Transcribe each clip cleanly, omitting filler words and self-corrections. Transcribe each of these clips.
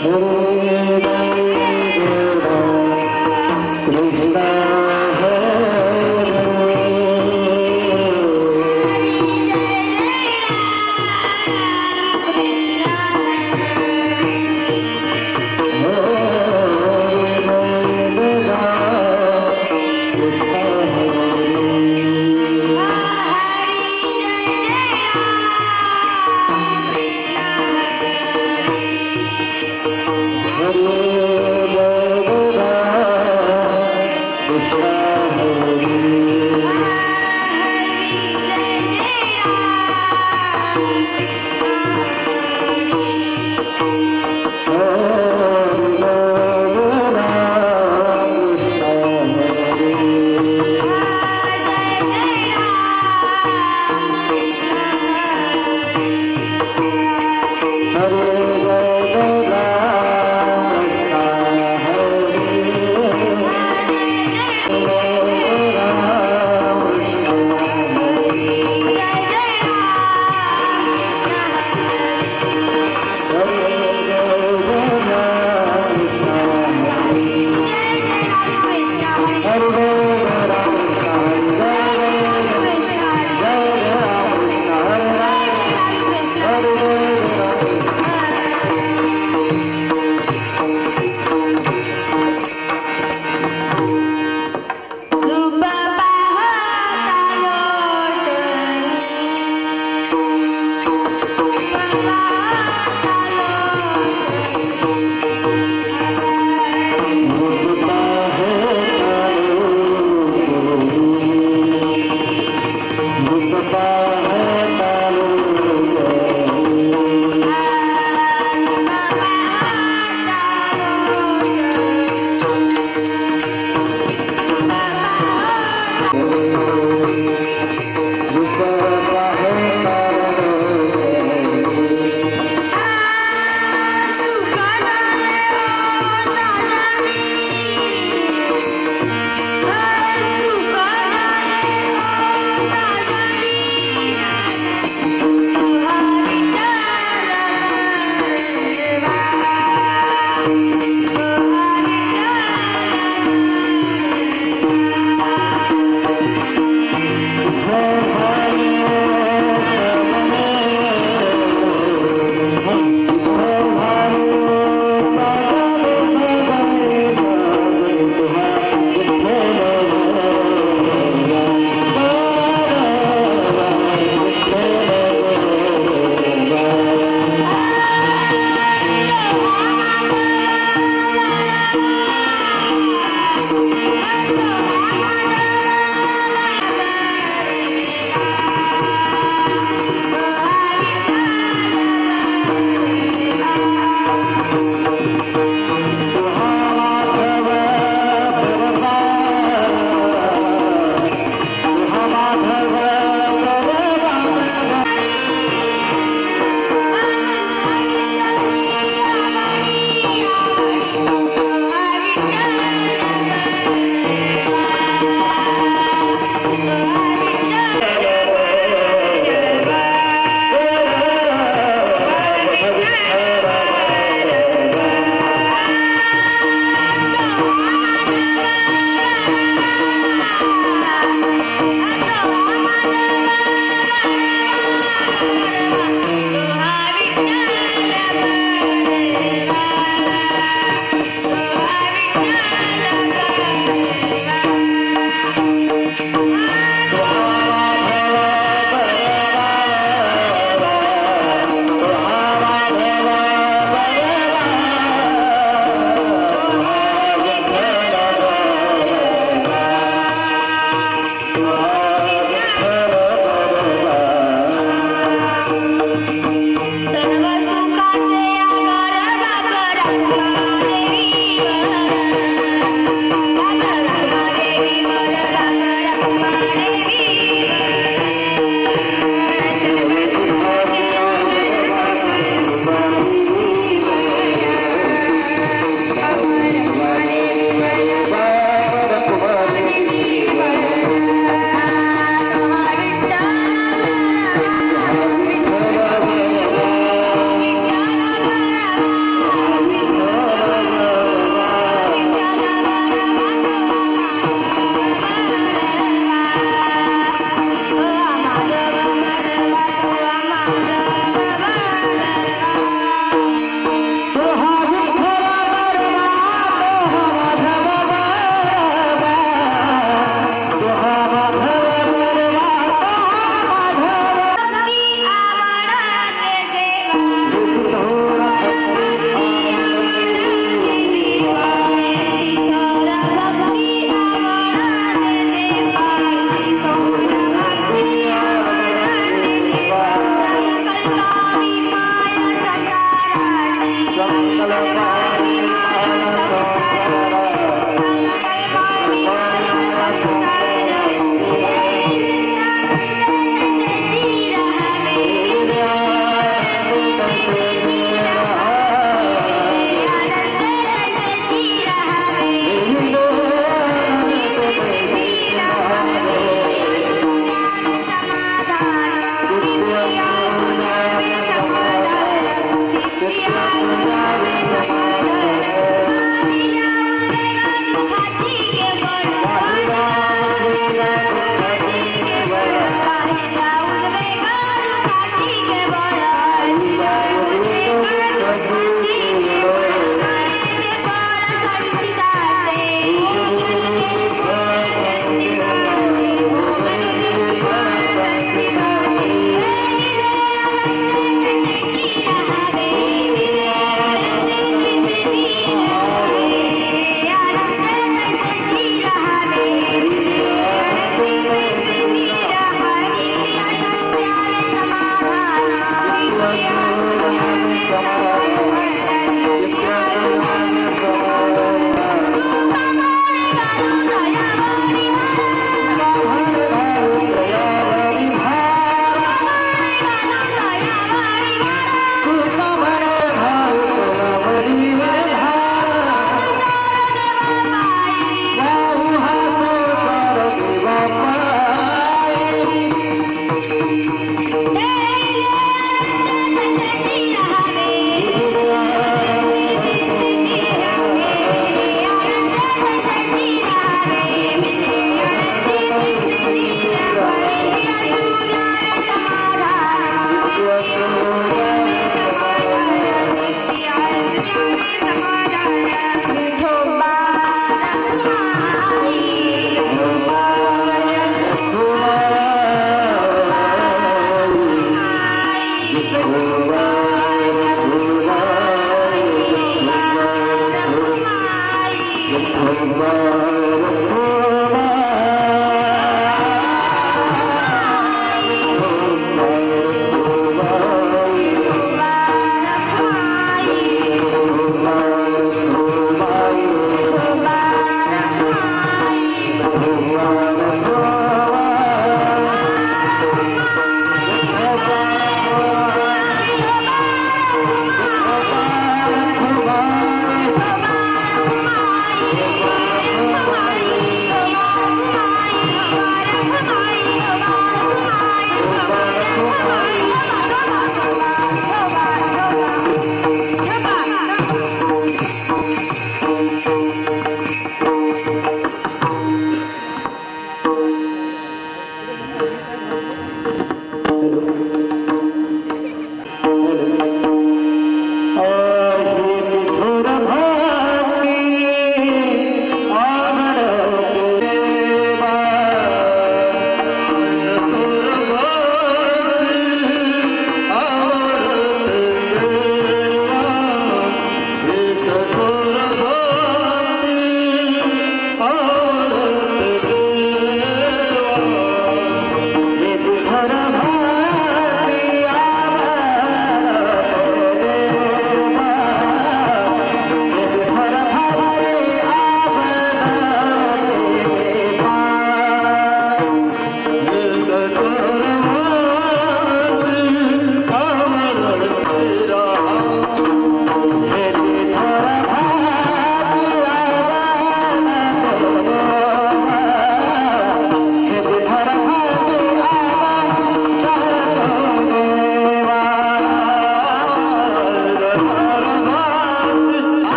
Hare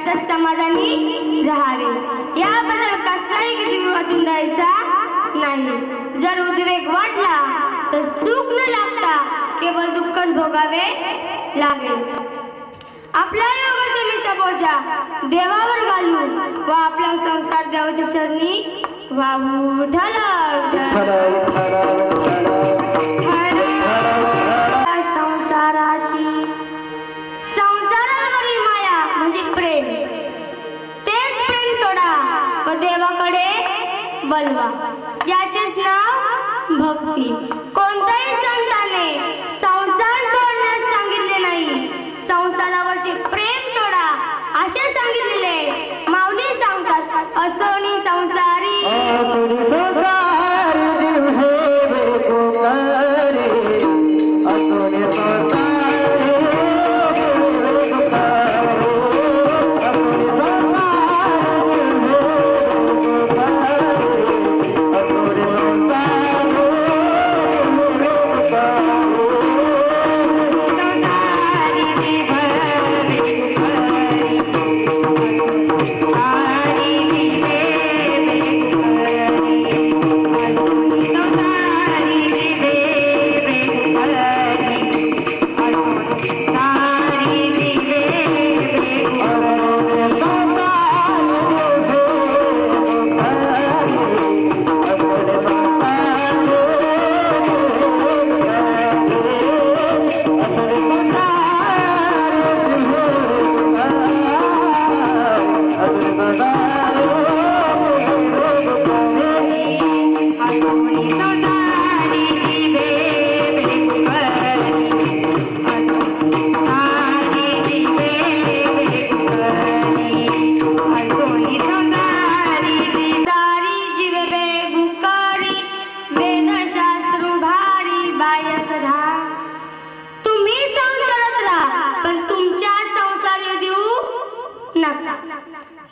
त्यातच समाधानी राहावे. याबद्दल कसलाही किती वाटून द्यायचा नाही. जर उद्वेग वाटला तर सुख न लागता केवळ दुःखच भोगावे लागेल. आपला योगसेवेचा बोजा देवावर घालून व आपला संसार देवाच्या चरणी वाहू. संसारावरील माया म्हणजे प्रेम. तेच प्रेम सोडा व देवाकडे बलवा, ज्याचेच नाव भक्ती. कोणत्याही संताने संसार सोडण्यास सांगितले नाही. संसारावरचे प्रेम सोडा असे सांगितलेले माऊली सांगतात. असोनी संसारी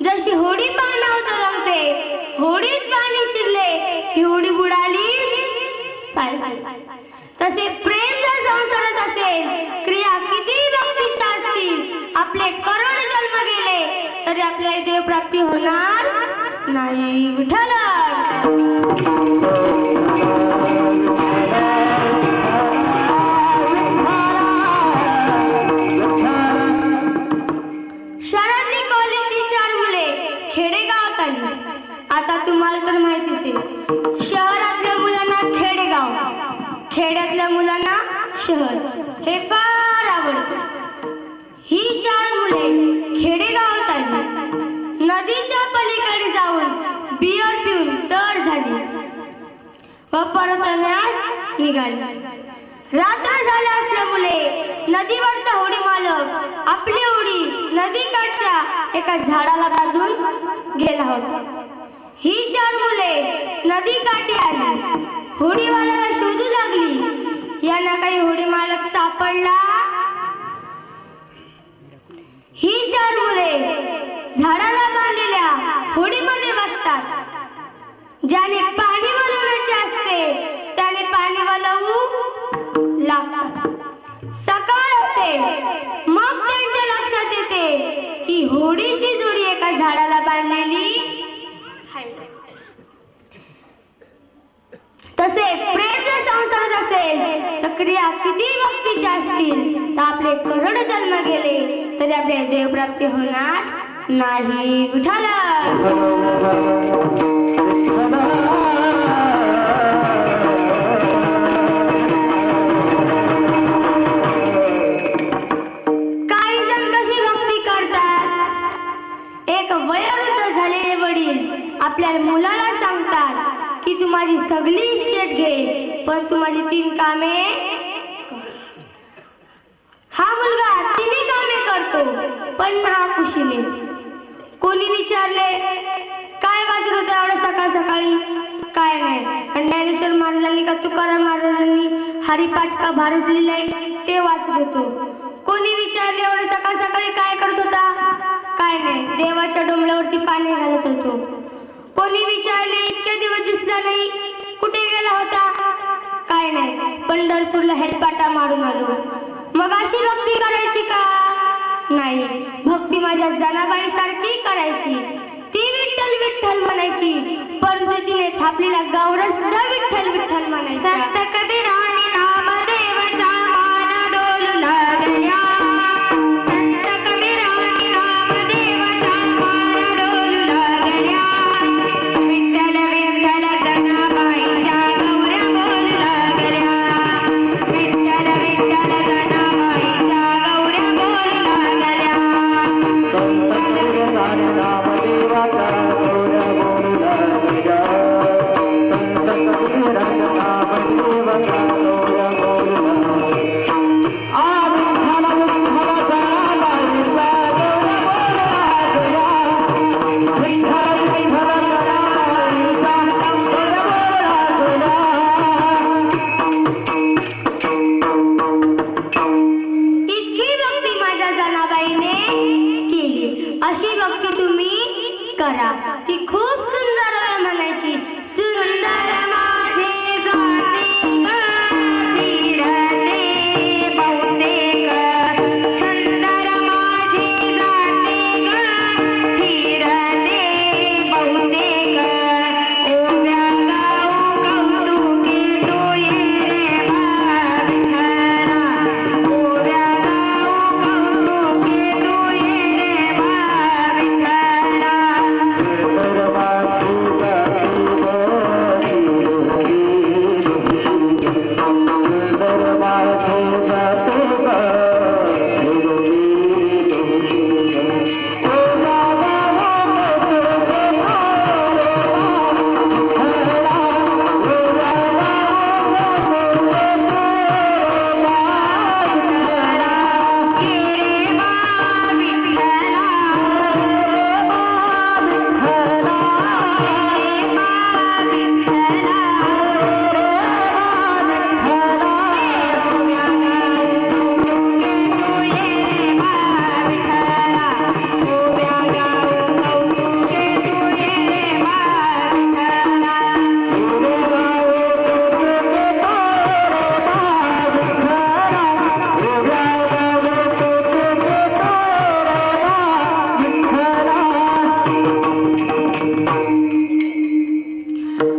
जशी होडी पाण्यावर तरंगते, होडीत पाणी शिरले ही होडी बुडालीच पाहिजे. तसे प्रेम जर संसारात असेल, क्रिया किती भक्तीच्या असतील, आपले करोड जन्म गेले तरी आपल्याला देवप्राप्ती होणार नाही. विठ्ठल आता तुम्हाला तर माहितीच आहे, शहरातल्या मुलांना खेडेगाव, खेड्यातल्या मुलांना शहर हे फार आवडते. ही 4 मुले खेडेगावात आली, नदीच्या पलीकडे जाऊन बियर पिऊन तर झाली व परतण्यास निघाली. रात्र झाले असल्यामुळे नदीवरचा होडी मालक आपली होडी नदीकाठच्या एका झाडाला बांधून गेला होता. ही 4 मुले नदी काठी आली, होडीवाल्याला शोधू लागली. यांना काही होडी मालक सापडला. ही 4 मुले झाडाला बांधलेल्या होडीमध्ये बसतात. ज्याने पाणी वळवण्याचे असते त्याने पाणी वळवू लागतात. सकाळ होते, मग त्यांच्या लक्षात येते की होडीची दोरी एका झाडाला बांधलेली. तसे प्रेम जर संसारात असेल तर क्रिया किती भक्तीच्या असतील तर आपले करोड जन्म गेले तरी आपले देवप्राप्ती होणार नाही. विठ्ठल काही जण कशी भक्ती करतात. एक वयोवृद्ध झालेले वडील आपल्या मुलाला सांगतात की तू माझी सगळी इस्टेट घे, पण तू माझी 3 कामे. हा मुलगा 3 कामे करतो पण महाखुशीने. कोणी विचारले काय वाचत होता एवढं सकाळ सकाळी? काय नाही, ज्ञानेश्वर महाराजांनी का तुकाराम महाराजांनी हरिपाठ का भारूड लिहिलंय ते वाचत होतो. कोणी विचारले एवढं सकाळ सकाळी काय करत होता? काय नाही, देवाच्या डोंबल्यावरती पाणी घालत होतो. कोणी विचारले इतके दिवस दिसला नाही, कुठे गेला होता? काय नाही, पंढरपूरला हेलपाटा मारून आलो. मग अशी भक्ती करायची का? नाही, भक्ती माझ्या जनाबाई सारखी करायची. ती विठ्ठल विठ्ठल म्हणायची, परंतु तिने थापलेला गावरा सुद्धा विठ्ठल विठ्ठल म्हणायचा. संत कबीराने नामदेवाचा मान डोलू लागल्या. संत कबीराने नामदेवाचा मान डोलू लागल्या. विठ्ठल विठ्ठल जनाबाईच्या गौऱ्या बोलू लागल्या. विठ्ठल विठ्ठल जनाबाईच्या गौऱ्या बोलू लागल्या. इतकी भक्ती माझ्या जनाबाईने केली, अशी भक्ती तुम्ही करा. ती खूप सुंदर आहे म्हणायची. सुंदर माझे जाते ग फिरते बहुतेक. सुंदर माझे जाते ग फिरते बहुतेक. ओव्या गाऊ कौतुके तू ये रे विठ्ठला. ओव्या गाऊ कौतुके तू ये रे विठ्ठला.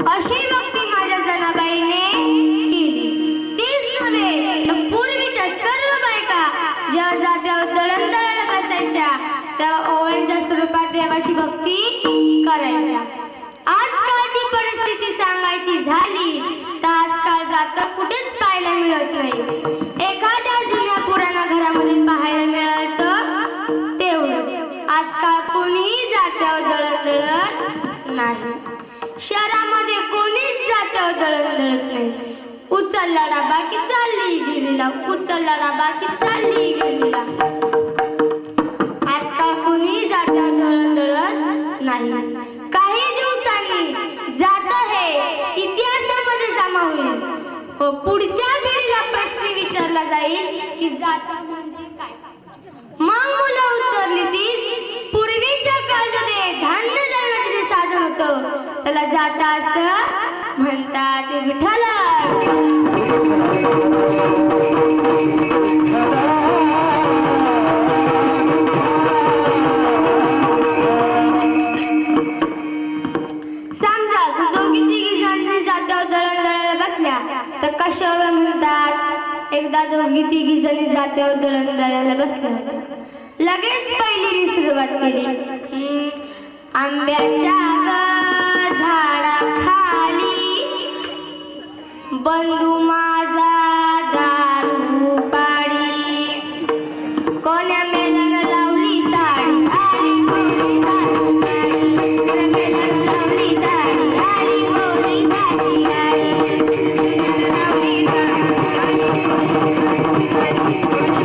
अशी भक्ती माझ्या जनाबाईने केली. तीच नव्हे तर पूर्वीच्या सर्व बायका जेव्हा जात्यावर दळण दळायला बसायच्या तेव्हा ओव्यांच्या स्वरूपात देवाची भक्ती करायच्या. आजकालची परिस्थिती सांगायची झाली तर आजकाल जातं कुठेच पाहायला मिळत नाही. एखाद्या जुन्या पुराणा घरामध्ये पाहायला मिळतं तेवढंच. आजकाल कोणीही जात्यावर दळण दळत नाही. शहरामध्ये कोणीच जात्यावर दळण दळत नाही. उचलला डबा की चालली गेलेला, उचलला डबा की चालली गेलेला. आजकाल कोणी जात्यावर दळण दळत नाही. काही दिवसांनी जात हे इतिहासामध्ये जमा होईल व पुढच्या पिढीला प्रश्न विचारला जाईल की जात म्हणजे काय. मग मुलं उत्तरली ती पूर्वीच्या काळामध्ये धान्य दळण्याचे जे साधन होतं त्याला जाता असं म्हणतात. विठ्ठला समजा दोघी तिघी जण जात्यावर दळण दळायला बसल्या तर कशावर म्हणतात. एकदा दोघी तिघी जणी जात्यावर दळण दळायला बसल्या होत्या. लगेच पहिलीने सुरुवात केली. आंब्याच्या झाडाखाली बंधू माझा दारू पाडी. कोण्या मेल्यानं लावली चाळी आली मोरी दारू गाडी. कोण्या मेल्यानं लावली चाळी आली मोरी दारू गाडी. लावली चाळी आली मोरी दारू गाडी.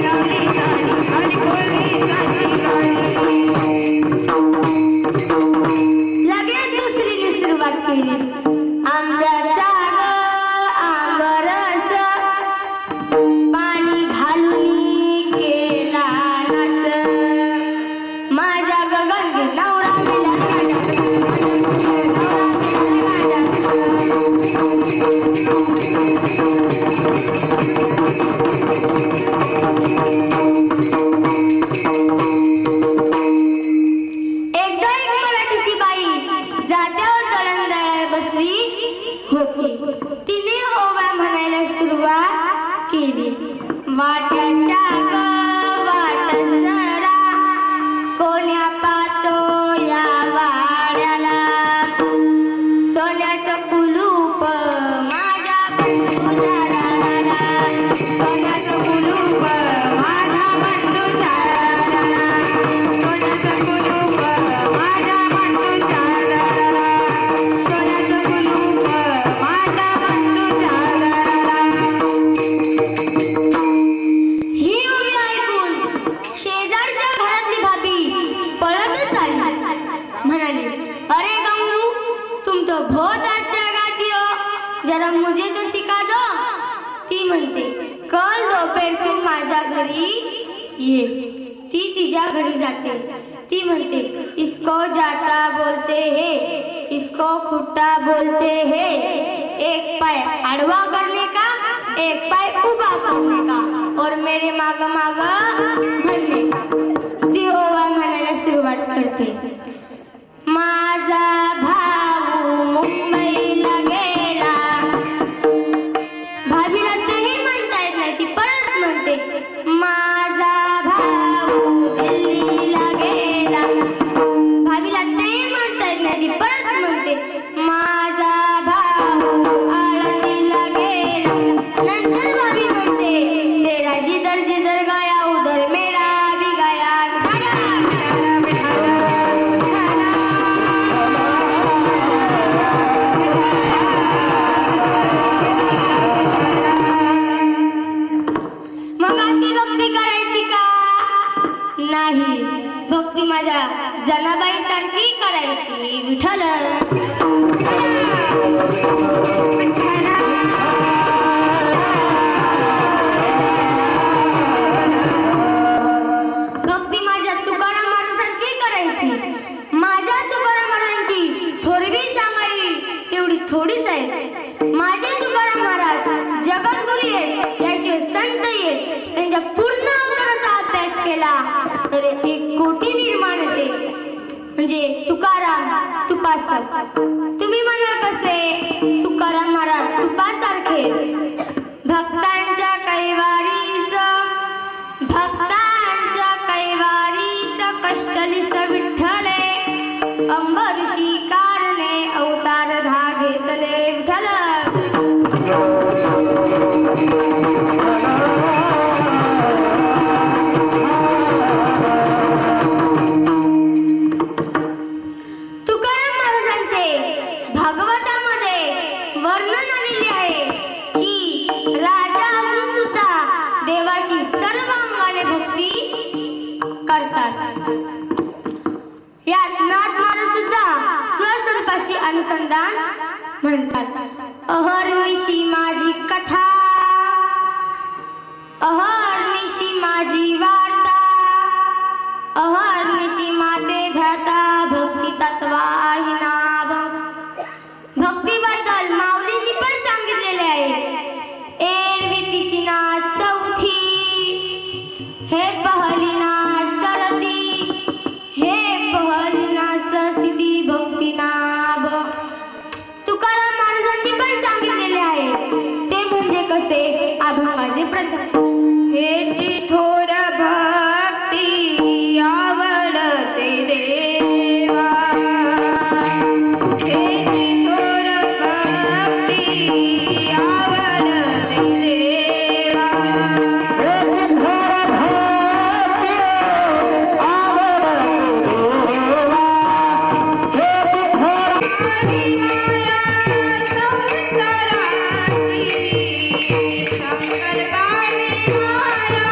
लावली चाळी आली मोरी दारू गाडी. लगेच दुसरीने सुरुवात केली. आंब्याचा आंबरस पाणी घालून केला नस. माझ्या गगन नवरा मिला वाट्याच्या ग वाटसरा कोण्या पातो या वाड्याला सोन्याचं कुलूप माझ्या बंधूच्या दाराला सोन्याचं कुलूप माझ्या बंधूच्या दाराला सोन्याचं कुलूप माझ्या बंधूच्या दाराला सोन्याचं कुलूप माझ्या बंधूच्या दाराला ही उभी ऐकून शेजारच्या घरातली भाभी पळतच आली म्हणाली अरे गंगू तुम तो बहुत अच्छा गाती हो जरा मुझे तो सिखा दो ती म्हणते कल दोपहर तू माझ्या घरी ये ती तिच्या घरी जाते ती म्हणते इसको जाता बोलते है इसको खुट्टा बोलते है एक पाय आडवा करने का एक पाय उभा करने का और मेरे माग माग म्हणणे का ती ओवा म्हणायला सुरुवात करते माझा भाऊ मुंबईला गेला भाभीला तेही म्हणता येत नाही ती परत म्हणते माझा भाऊ दिल्लीला गेला भाभीला तेही म्हणता येत नाही ती परत म्हणते माझा भाऊ आळंदीला गेला नंतर भाभी म्हणते तेरा जिधर गया उधर मेरा भी गया मग अशी भक्ती करायची का नाही भक्ती माझ्या जनाबाई सारखी करायची विठ्ठल भक्ती माझ्या तुकाराम महाराजांसारखी करायची माझ्या तुकाराम महाराजांची थोरवी सांगावी तेवढी थोडीच आहे माझे तुकाराम महाराज जगद्गुरू आहेत याशिवाय संत आहेत त्यांच्या पूर्ण अवताराचा अभ्यास केला तर एक कोटी निर्माण होते म्हणजे तुकाराम तुपासारखे तुम्ही म्हणाल कसे तुकाराम महाराज तुपासारखे भक्तांच्या कैवारीस कष्टलिस विठ्ठले अंबरीशी कारणे अवतार धा घेतले विठ्ठल तुकाराम महाराजांचे भागवतामध्ये वर्णन आलेले आहे की राजा असून सुद्धा देवाची सर्व अंगाने भक्ती करतात यात नाथ महाराज सुद्धा स्वस्वरूपाशी अनुसंधान म्हणतात अहर्निशी माझी कथा अहर्निशी माझी वार्ता अहर्निशी माते ध्याता भक्ती तत्वाही नाभ भक्तीबद्दल माऊलींनी पण सांगितलेले आहे एरवी तिची नाच चौथी हे पहली नाच सरती हे पहली नाच सिद्धी भक्ती नाभ तुकाराम महाराजांनी पण सांगितलेले आहे ते म्हणजे कसे अभंगाचे प्रथम हेची थोर भक्ती आवडते देवा हेची थोर भक्ती आवडते देवा माझी माया संसाराची शंकर गाणे माया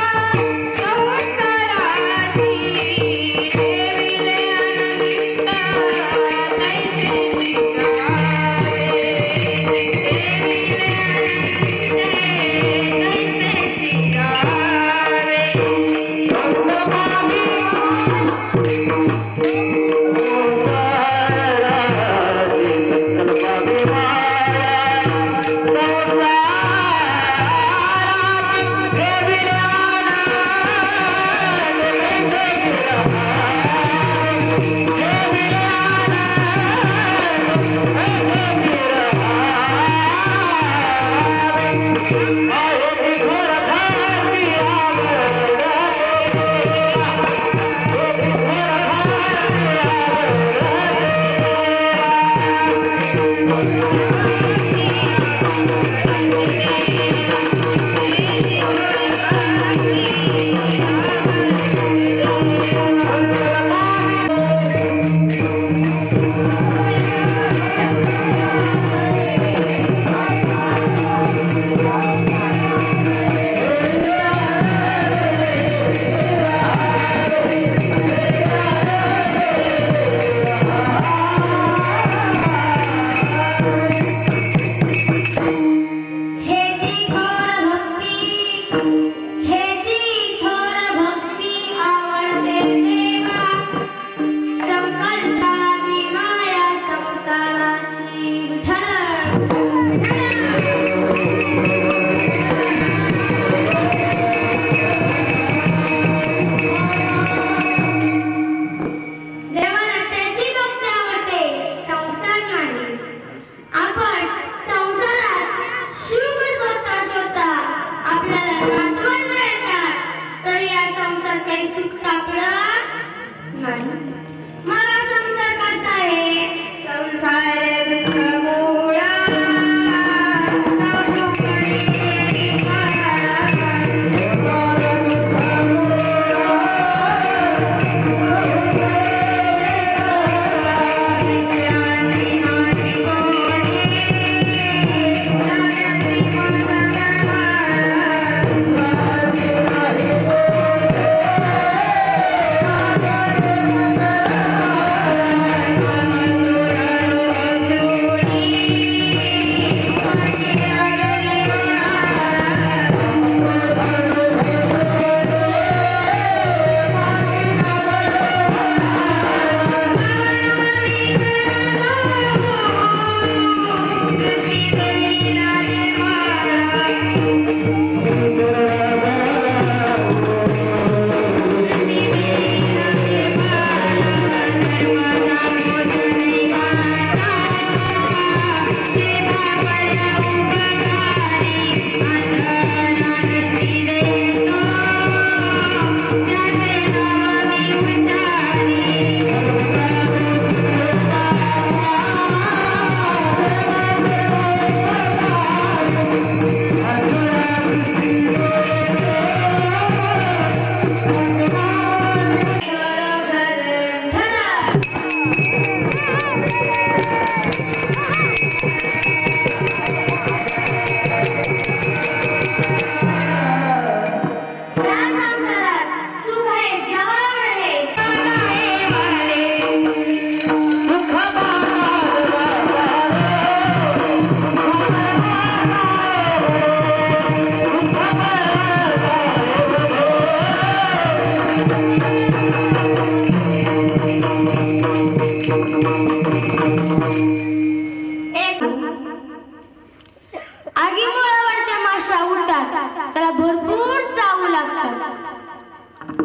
त्याला भरपूर चावू लागतात.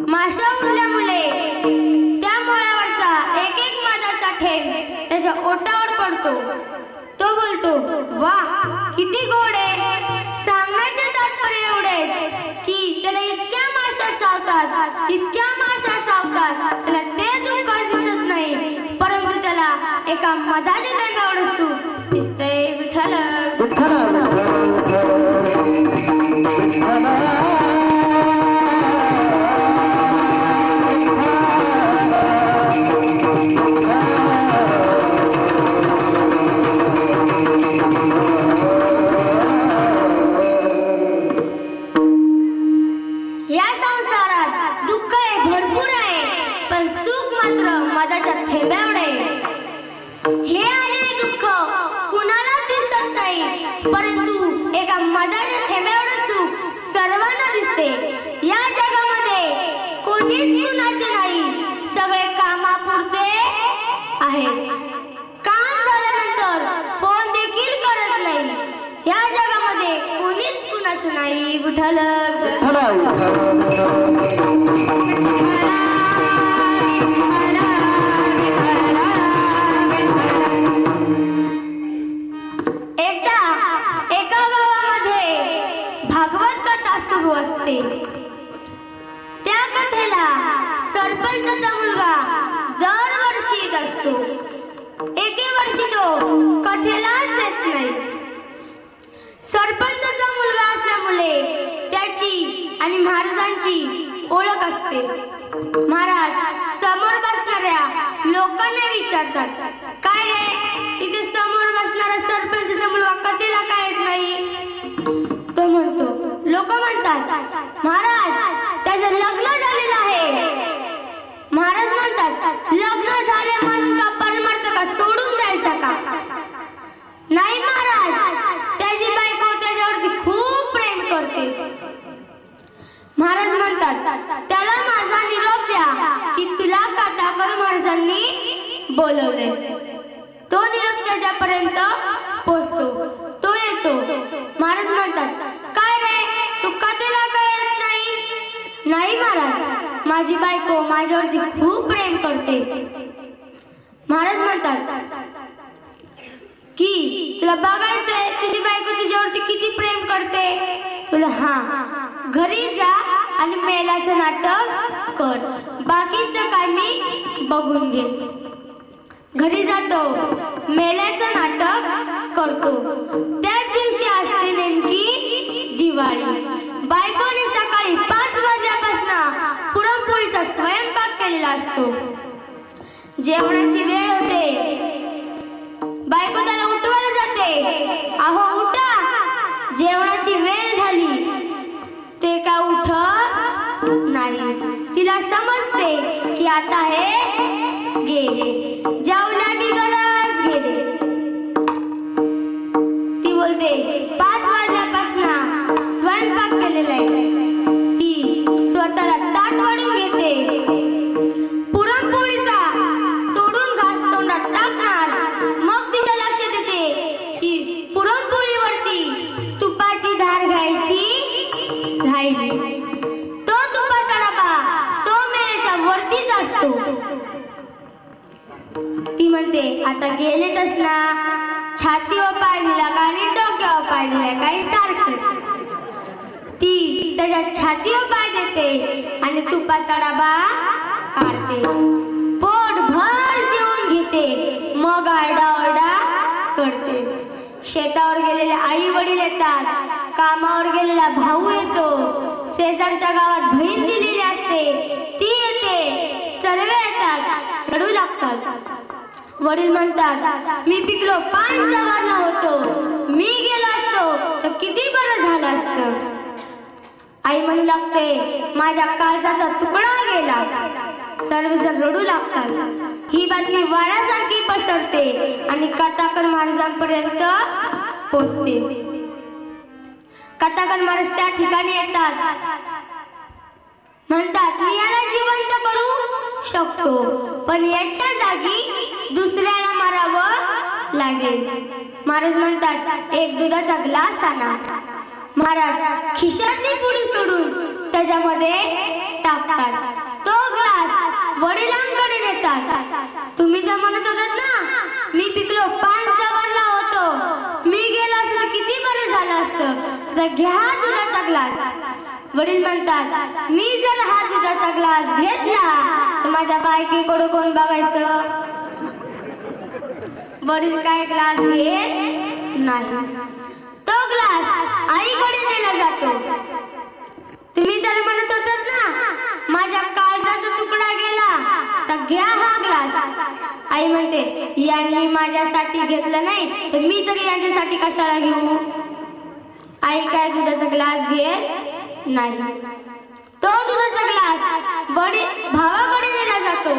माशा उडल्यामुळे त्या मुळावरचा एक एक मधाचा थेंब त्याच्या ओठावर पडतो. तो बोलतो, वा किती गोड आहे. सांगण्याचे तात्पर्य एवढेच की त्याला इतक्या माशा चावतात, इतक्या माशा चावतात, त्याला ते दुःख दिसत नाही, परंतु त्याला एका मधाच्या थेंबावर सुख दिसतंय. विठ्ठल या संसारात दुःख आहे, भरपूर आहे, पण सुख मात्र मधाच्या थेंबाएवढे. हे आलेले दुःख कुणाला दिसत नाही, परंतु एका मधाच्या थेंबाएवढे सुख सर्वांना दिसते. या जगामध्ये कोणीच कुणाचे नाही, सगळे कामापुरते आहेत. काम झाल्यानंतर फोन देखील करत नाही. या जगामध्ये कोणीच कुणाचं नाही. विठ्ठल एकदा एका गावामध्ये भागवत कथा सुरू असते. त्या कथेला सरपंचाचा मुलगा दरवर्षी येत असतो. एके वर्षी तो कथेलाच येत नाही. सरपंचाचा मुलगा असल्यामुळे त्याची आणि महाराजांची ओळख असते. महाराज समोर बसणाऱ्या लोकांना विचारतात, काय रे, इथे समोर बसणारा सरपंचाचा मुलगा कथेला काय येत नाही? तो म्हणतो, लोक म्हणतात, महाराज त्याचं लग्न झालेलं आहे. महाराज म्हणतात, लग्न झाले म्हणून का परमार्थ का सोडून द्यायचा का? नाही महाराज, त्याची बायको त्याच्यावरती खूप प्रेम करते. महाराज म्हणतात, त्याला माझा निरोप द्या की तुला कथाकर महाराजांनी बोलवले. तो निरोप त्याच्यापर्यंत पोहोचतो. तो येतो. महाराज म्हणतात, काय रे, तू कथेला काय येत नाही? नाही महाराज, माझी बायको माझ्यावरती खूप प्रेम करते. महाराज म्हणतात की तुला बघायचंय तुझी बायको तुझ्यावरती किती प्रेम करते? तुला हा, घरी जा आणि मेलाचं नाटक कर, बाकीचं काय मी बघून घे. घरी जातो, मेल्याचं नाटक करतो. त्याच दिवशी असते नेमकी दिवाळी. बायकोने सकाळी 5 वाजल्यापासून पुरणपोळीचा स्वयंपाक केलेला असतो. जेवणाची वेळ होते. बायको त्याला उठवायला जाते, अहो उठा, जेवणाची वेळ झाली. ते का उठत नाही. तिला समजते की आता हे गेले, जेवला मी गरज गेले. ती बोलते, 5 वाजल्यापासून स्वयंपाक केलेला आहे. ती स्वतःला ताट वाढून घेते. पुरणपोळीचा तोडून घास तोंडात टाकणार. मग तिच्या लक्षात येते की पुरणपोळीवरती तुपाची धार घ्यायची राहिली. तो तुपाचा डबा तो मेल्याच्या वरतीच असतो. ती म्हणते, आता गेलेतच ना, छातीवर पाय दिला का आणि डोक्यावर पाय दिला काही सारखंच. ती त्याच्या छातीवर पाय देते आणि तुपाचा डबा काढते. पोटभर जेवून घेते. मग आरडाओरडा करते. शेतावर गेलेले आई वडील येतात. कामावर गेलेला भाऊ येतो. शेजारच्या गावात बहीण दिलेली असते ती येते. सर्व येतात, रडू लागतात. वडील म्हणतात, मी पिकलो 5 जवारला होतो, मी गेलो असतो तर किती बरं झालं असतं. आई म्हणू लागते, माझ्या काळजाचा तुकडा गेला. सर्वजण रडू लागतात. ही बातमी वाऱ्यासारखी पसरते आणि कथाकर महाराजांपर्यंत पोहोचते. कथाकर महाराज त्या ठिकाणी येतात. म्हणतात, मी याला जिवंत करू शकतो, पण याच्या जागी दुसऱ्याला मारावं लागेल. महाराज म्हणतात, एक दुधाचा ग्लास आणा. महाराज खिशातली पुडी सोडून त्याच्यामध्ये टाकतात. तो ग्लास वडिलांकडे नेतात. तुम्ही तर म्हणत होतात ना, मी पिकलो 5 होतो, मी गेलो असतो तर किती बरं झालं असतं, तर घ्या दुधाचा ग्लास. वडील म्हणतात, मी जर हा दुधाचा ग्लास घेतला तर माझ्या बायकोकडे कोण बघायचं? वडील काय ग्लास घेत नाही. तो ग्लास आईकडे दिला जातो. तुम्ही तर म्हणत होतात ना, माझ्या काळजाचा तुकडा गेला तर घ्या हा ग्लास. आई म्हणते, यांनी माझ्यासाठी घेतलं नाही तर मी तरी यांच्यासाठी कशाला घेऊ? आई काय दुधाचा ग्लास घेत नाही. तो दुधाचा ग्लास भावाकडे दिला जातो.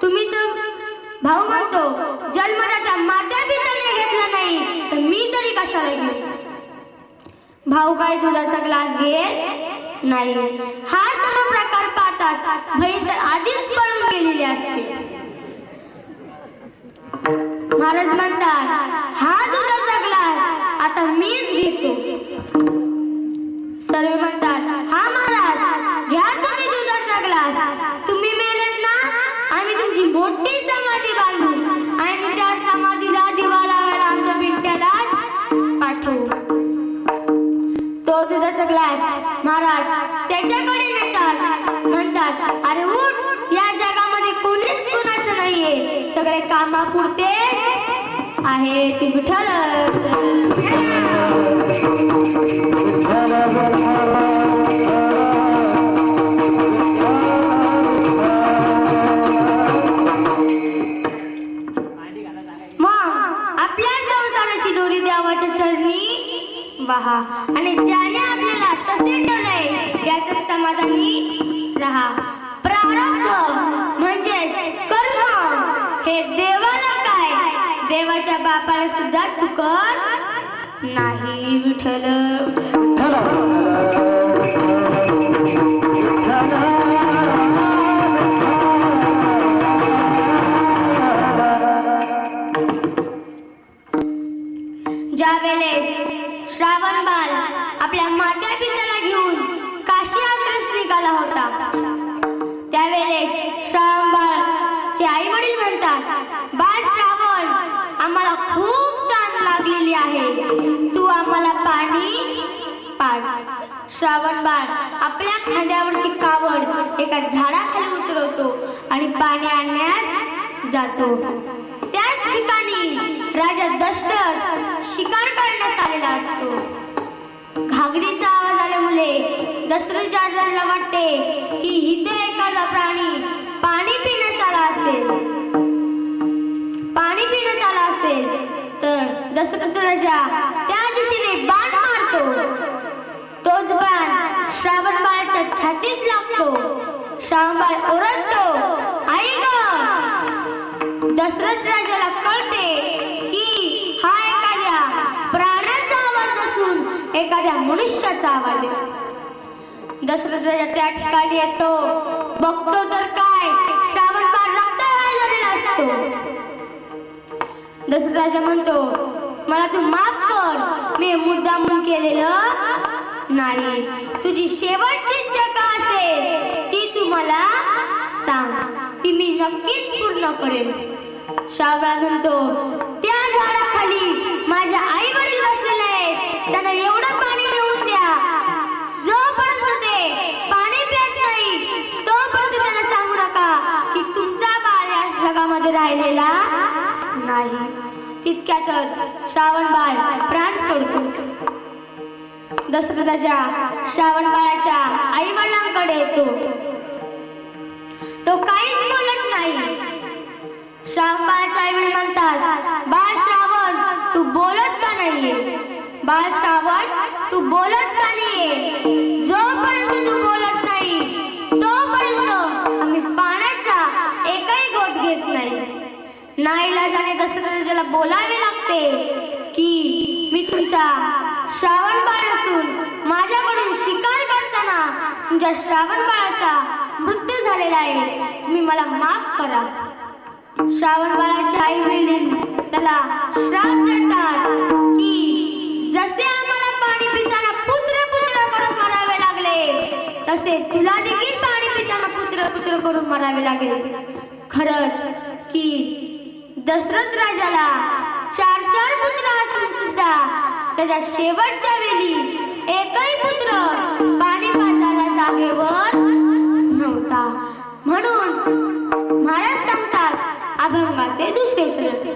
तुम्ही तर भाऊ म्हणतो, जन्मदाता माता पित्याने घेतला नाही तर मी तरी कशाला घेऊ? भाऊ काय दुधाचा ग्लास घेत नाही. हा सर्व प्रकार पाहतात बहीण तर आधीच पळून गेलेली असते. महाराज म्हणतात, हा दुधाचा ग्लास आता मीच घेतो. सर्व म्हणतात, हा महाराज घ्या तुम्ही दुधाचा ग्लास. तुम्ही मेलेत ना, आम्ही तुमची मोठी समाधी बांधू आणि त्या समाधीला दिवा लावायला आमच्या बिंट्याला पाठवू. तो दुधाचा ग्लास महाराज त्याच्याकडे नेतात. म्हणतात, अरे उठ, या जगामध्ये कोणीच कुणाचं नाहीये, सगळे कामापुरते आहे. ती विठ्ठल वहा आणि ज्याने आपल्याला तसे ठेवलंय याचं समाधानी रहा. प्रारब्ध म्हणजे कर्म हे देवाला काय, देवाच्या बापाला सुद्धा चुकत नाही. विठ्ठल ज्या वेळेस श्रावण बाल आपल्या माता पित्याला घेऊन काशी यात्रेस निघाला होता, त्यावेळेस श्रावण बाळचे आई वडील म्हणतात, बाळ श्रावण, आम्हाला खूप तहान लागलेली आहे, तू आम्हाला पाणी पाज. श्रावण बाळ आपल्या खांद्यावरची कावड एका झाडाखाली उतरवतो आणि पाणी आणण्यास जातो. त्याच ठिकाणी राजा दशरथ शिकार करण्यात आलेला असतो. घागरीचा आवाज आल्यामुळे दशरथ राजाला वाटते की इथे एखादा प्राणी पाणी पिण्यात आला असेल तर दशरथ राजा त्या दिशेने बाण मारतो. तोच बाण श्रावण बाळाच्या छातीत लागतो. श्रावण बाळ ओरडतो, आई ग. दशरथ राजाला कळते की हा एखाद्या प्राण्याचा आवाज नसून एखाद्या मनुष्याचा आवाज आहे. दशरथ राजा त्या ठिकाणी येतो, बघतो तर काय, श्रावण बाळ रक्तवाहिनी झालेला असतो. दशरथ राजा म्हणतो, मला तू माफ कर, मी मुद्दामून केलेलं नाही. तुझी शेवटची इच्छा काय असेल ती तू मला सांग, ती मी नक्कीच पूर्ण करेन. श्रावण म्हणतो, त्या झाडाखाली माझ्या आई वडील बसलेले आहेत, त्यांना एवढं पाणी नेऊन द्या, जोपर्यंत ते पाणी पित नाही तोपर्यंत त्यांना सांगू नका की तुमचा बाळ या जगामध्ये राहिलेला नाही. तितक्यातच श्रावण बाळ प्राण सोडतो. दशरथ राजा श्रावण बाळाच्या आई वडिलांकडे येतो. तो काहीच बोलत नाही. श्रावण बाळाच्या आई वडील म्हणतात, बाळ श्रावण, तू बोलत का नाहीये? बाळ श्रावण, तू बोलत का नाहीये? जोपर्यंत तू बोलत नाही तोपर्यंत आम्ही पाण्याचा एकही घोट घेत नाही. नाईलाजाने दशरथ राजाला बोलावे लागते की मी तुमचा श्रावण बाळ असून माझ्याकडून शिकार करताना तुमच्या श्रावण बाळाचा मृत्यू झालेला आहे, तुम्ही मला माफ करा. श्रावण बाळाचे आई वडील त्याला श्राप देतात की जसे आम्हाला पाणी पिताना म्हणजे तुला देखील पाणी पिताना पुत्र पुत्र करून मरावे लागेल. खरंच की दशरथ राजाला 4 पुत्र असून सुद्धा त्याच्या शेवटच्या वेळी एकही पुत्र पाणी पाजायला जागेवर नव्हता. म्हणून महाराज सांगतात अभंगाचे दुसरे चरण.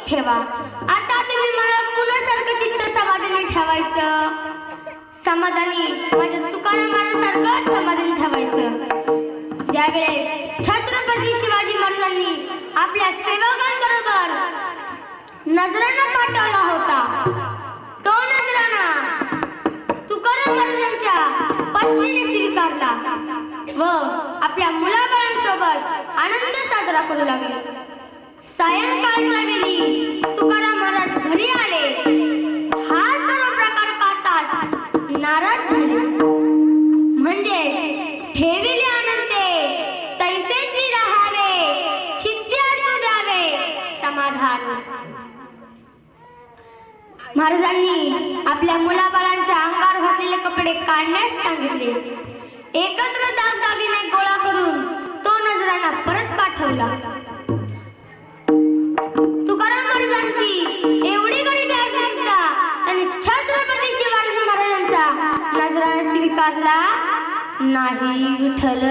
ठेवा. आता तुम्ही मला कुणासारखं चित्त समाधानी ठेवायचं? समाधानी म्हणजे तुकाराम महाराजांसारखं समाधानी ठेवायचं. ज्यावेळेस छत्रपती शिवाजी महाराजांनी आपल्या सेवकांबरोबर नजराणा पाठवला होता, तो नजराणा तुकाराम महाराजांच्या पत्नीने स्वीकारला व आपल्या मुलाबाळांसोबत आनंद साजरा करू लागले. सायंकाळच्या वेळी तुकाराम महाराज घरी आले. हा सर्व प्रकार पाहताच नाराज झाले. म्हणजे ठेविले आनंदे तैसेची राहावे, चित्ते असू द्यावे समाधान. महाराजांनी आपल्या मुलाबाळांच्या अंगावर घातलेले कपडे काढण्यास सांगितले. एकत्र दागदागिने गोळा करून तो नजराणा परत पाठवला. तुकाराम महाराजांची एवढी गरिबी असून सुद्धा त्यांनी छत्रपती शिवाजी महाराजांचा नजराणा स्वीकारला नाही. विठ्ठल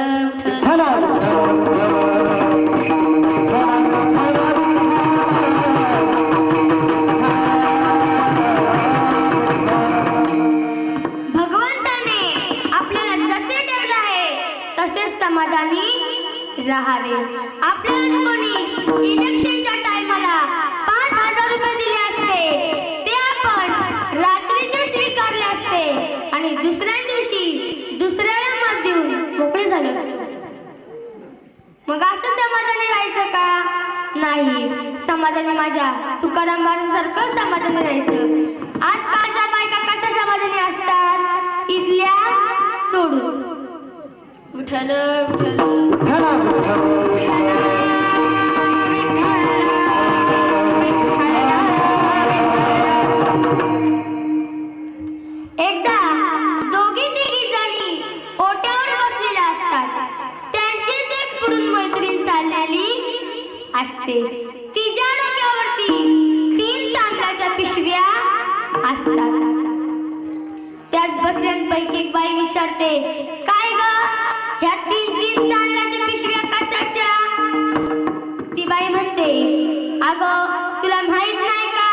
भगवंताने आपल्याला जसे ठेवले आहे तसेच समाधानी राहावे. आपल्याला कोणी इलेक्शनच्या टायमाला 5,000 रुपये दिले असते, ते आपण रात्रीचे स्वीकारले असते आणि दुसऱ्या दिवशी दुसऱ्याला मत देऊन मोकळे झाले असते. मग असं समाधानी राहायचं का? नाही. समाधानी माझ्या तुकाराम महाराजांसारखं समाधानी राहायचं. आजकालच्या बायका कशा समाधानी असतात? इथल्या सोडून. विठ्ठल एकदा दोघी तिघी जणी ओट्यावर बसलेल्या असतात. त्यांचीच एक पुढून मैत्रीण चाललेली असते. तिच्या डोक्यावरती 3 तांदळाच्या पिशव्या असतात. त्याच बसल्यांपैकी एक बाई विचारते, काय ग, ह्या 3 तांदळाच्या पिशव्या कशाच्या? ती बाई म्हणते, अगं तुला माहित नाही का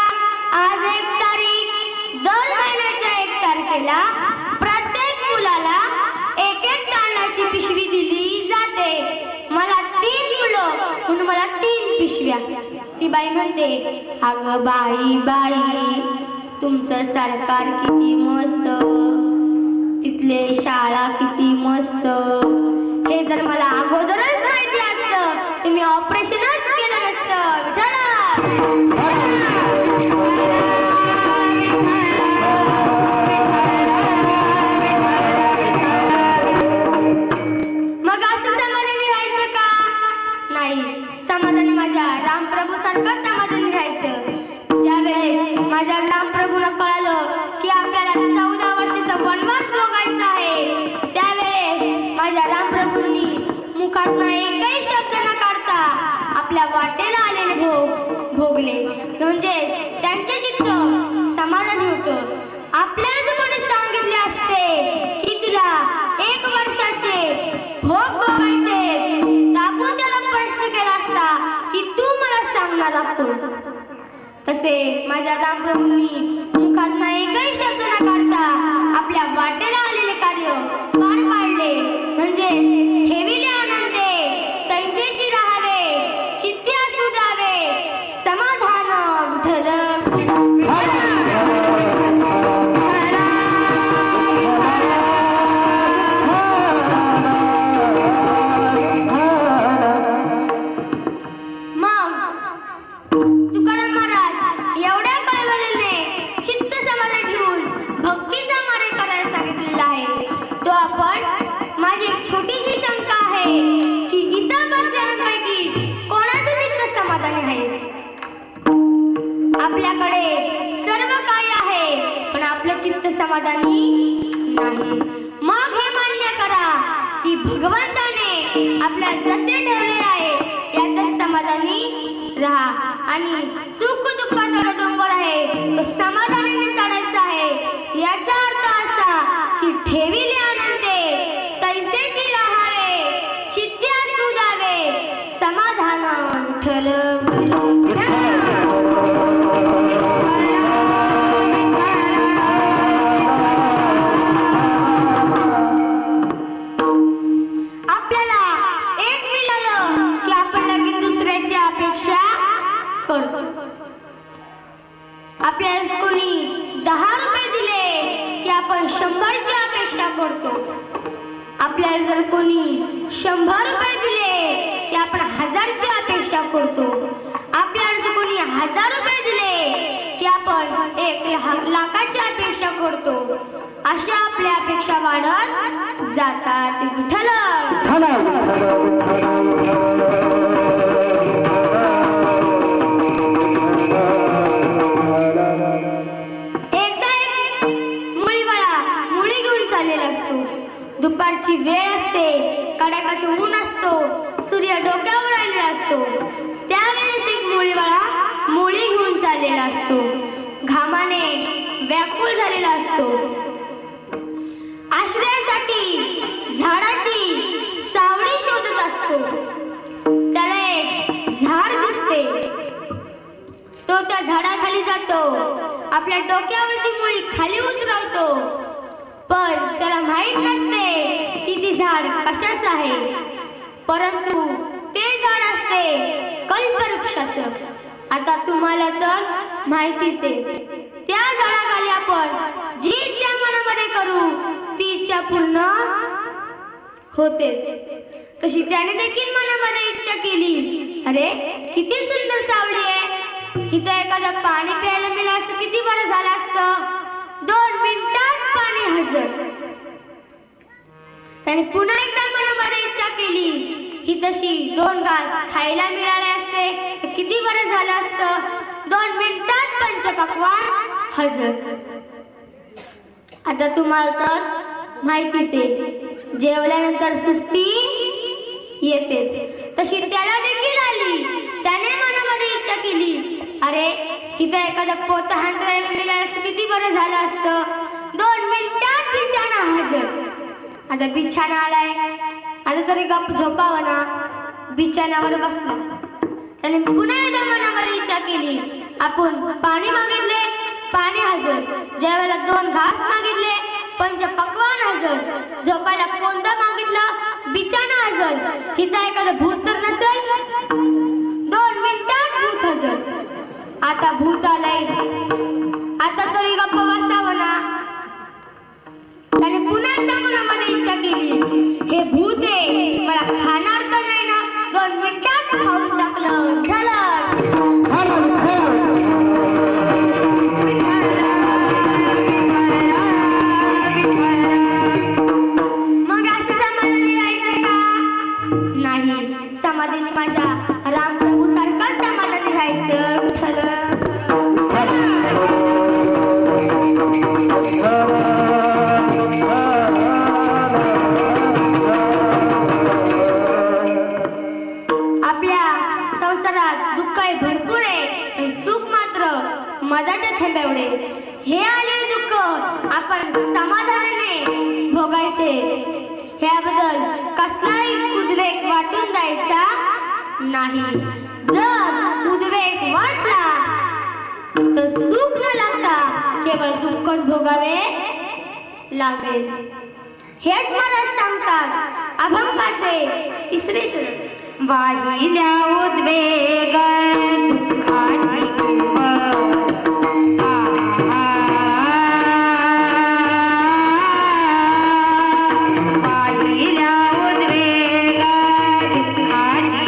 आज 1 तारीख, दर महिन्याच्या 1 तारखेला प्रत्येक मुलाला एक तांदळाची पिशवी दिली जाते. मला 3 मुलं म्हणून मला 3 पिशव्या. ती बाई म्हणते, अगं बाई बाई, तुमचं सरकार किती मस्त, तिथले शाळा किती मस्त. हे जर मला अगोदरच माहिती असतं तर मी ऑपरेशनच केलं नसतं. मग असं समाधानी राहायचं का? नाही, समाधानी माझ्या रामप्रभू सारखं समाधानी राहायचं. ज्या वेळेस माझ्या रामप्रभूला कळालं की आपल्याला 14 वर्षाचा वनवास भोगायचा आहे, त्यावेळेस माझ्या रामप्रभूंनी मुखातून एकही शब्द न काढता आपल्या वाटेला आलेले भोग भोगले. म्हणजे त्यांचे चित्त समाधानी होतं. आपल्याला कोणी सांगितले असते की तुला 1 वर्षाचे भोग भोगायचे, तर आपण त्याला प्रश्न केला असता की तू मला सांगणार कोण. तसे माझ्या रामप्रभूंनी मुखातून एकही शब्द न काढता आपल्या वाटेला आलेले कार्य पार पाडले. म्हणजे ठेविले आनंदे तैसेची राहावे, चित्ती असू द्यावे समाधान विठ्ठल. तुकाराम महाराज एवढ्या कळवळीने चित्त समाधान ठेवून भक्तीचा मार्ग करायला सांगितलेला आहे. तो आपण माझी एक छोटीशी शंका आहे की इथं बसलेल्यांपैकी कोणाचे चित्त समाधानी आहे? आपल्याकडे सर्व काही आहे पण आपलं चित्त समाधानी नाही. मग हे मान्य करा की भगवंताने आपल्याला जसे ठेवले आहे यातच समाधानी रहा. आणि सुख दुःखाचा जो डोंगर आहे तो समाधानाने चढायचा आहे. याचा अर्थ असा की ठेविले आनंदे तैसेची राहावे, चित्ती असू द्यावे समाधान विठ्ठल. आपल्याला एक मिळालं की आपण लगेच दुसऱ्याची अपेक्षा करतो. आपल्याला कोणी 10 रुपये दिले की आपण 100ची अपेक्षा करतो. आपल्याला जर कोणी 100 रुपये दिले की आपण 1000ची अपेक्षा करतो. आपल्याला जर कोणी 1000 रुपये दिले की आपण 1 लाखाची अपेक्षा करतो. अशा आपल्या अपेक्षा वाढत जातात. विठ्ठल. दुपारची वेळ असते, कडाक्याचं ऊन असतो, सूर्य डोक्यावर आलेला असतो. त्यावेळेस एक मुळीवाळा मुळी घेऊन चाललेला असतो. घामाने व्याकुळ झालेला असतो. आश्रयासाठी झाडाची सावली शोधत असतो. त्याला एक झाड दिसते. तो त्या झाडाखाली जातो. आपल्या डोक्यावरची मुळी खाली उतरवतो. पण त्याला माहित नसते की ती झाड कशाचं आहे. परंतु ते झाड असते कल्पवृक्षाचं. आता तुम्हाला तर माहितीच आहे, त्या झाडाखाली आपण जी इच्छा मनामध्ये करू ती इच्छा पूर्ण होतेच. तशी त्याने देखील मनामध्ये इच्छा केली, अरे किती सुंदर सावली आहे, इथं एखादं पाणी प्यायला मिळालं असं किती बरं झालं असतं. 2 मिनिटात पाणी हजर. त्याने पुन्हा एकदा मनामध्ये इच्छा केली, ही तशी 2 घास खायला मिळाले असते किती बरं झालं असतं. 2 मिनिटात पंचपक्वान्न हजर. आता तुम्हाला तर माहितीच आहे, जेवल्यानंतर सुस्ती येतेच. तशी त्याला देखील आली. त्याने मनामध्ये इच्छा केली, अरे इथं एखादं पोत हांतरायला मिळालं असतं किती बरं झालं असतं. 2 मिनिटात बिछाना हजर. आता बिछाना आलाय, आता तरी गप झोपावं ना. बिछाण्यावर बसला. त्याने पुन्हा एकदा मनामध्ये इच्छा केली, आपण पाणी मागितले पाणी हजर, जेवायला 2 घास मागितले पंच पक्वान हजर, झोपायला कोंदा मागितलं बिछाना हजर. हिता एखादं भूत तर नसेल? 2 मिनिटात भूत हजर. आता भूत आलंय, आता तरी गप्प बसावं ना. त्याने पुन्हा एकदा मनामध्ये इच्छा केली, हे भूत आहे मला खाणार तर नाही ना. 2 मिनिटात खाऊन टाकलं. झालं. मग असं समाधानी राहायचं का? नाही, समाधानी माझ्या रामप्रभू सारखं समाधानी राहायचं. विठ्ठल आपल्या संसारात दुःख आहे भरपूर आहे, पण सुख मात्र मधाच्या थेंब्याएवढे. हे आले दुःख आपण समाधानाने भोगायचे. ह्याबद्दल कसलाही उद्वेग वाटून द्यायचा नाही. जर उद्वेग वाटला तर सुख न लागता केवळ दुःखच भोगावे लागेल. हेच मला सांगतात अभंगाचे 3रे चरण. वाहिल्या उद्वेग दुःखाची वाहिल्या उद्वेग दुःखाची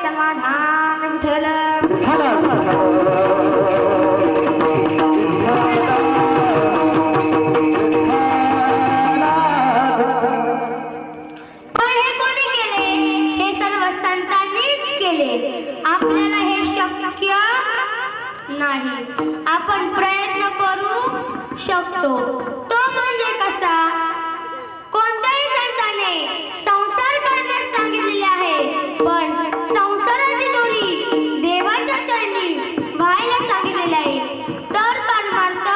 समाधान विठ्ठल. पण हे कोणी केले? हे सर्व संतांनीच केले. आपल्याला हे शक्य नाही. आपण प्रयत्न करू शकतो. तो म्हणजे कसा? कोणत्याही संताने संसार करण्यास सांगितलेले आहे, पण संसाराची दोरी देवाच्या चरणी व्हायला सांगितलेले आहे, तर परमार्थ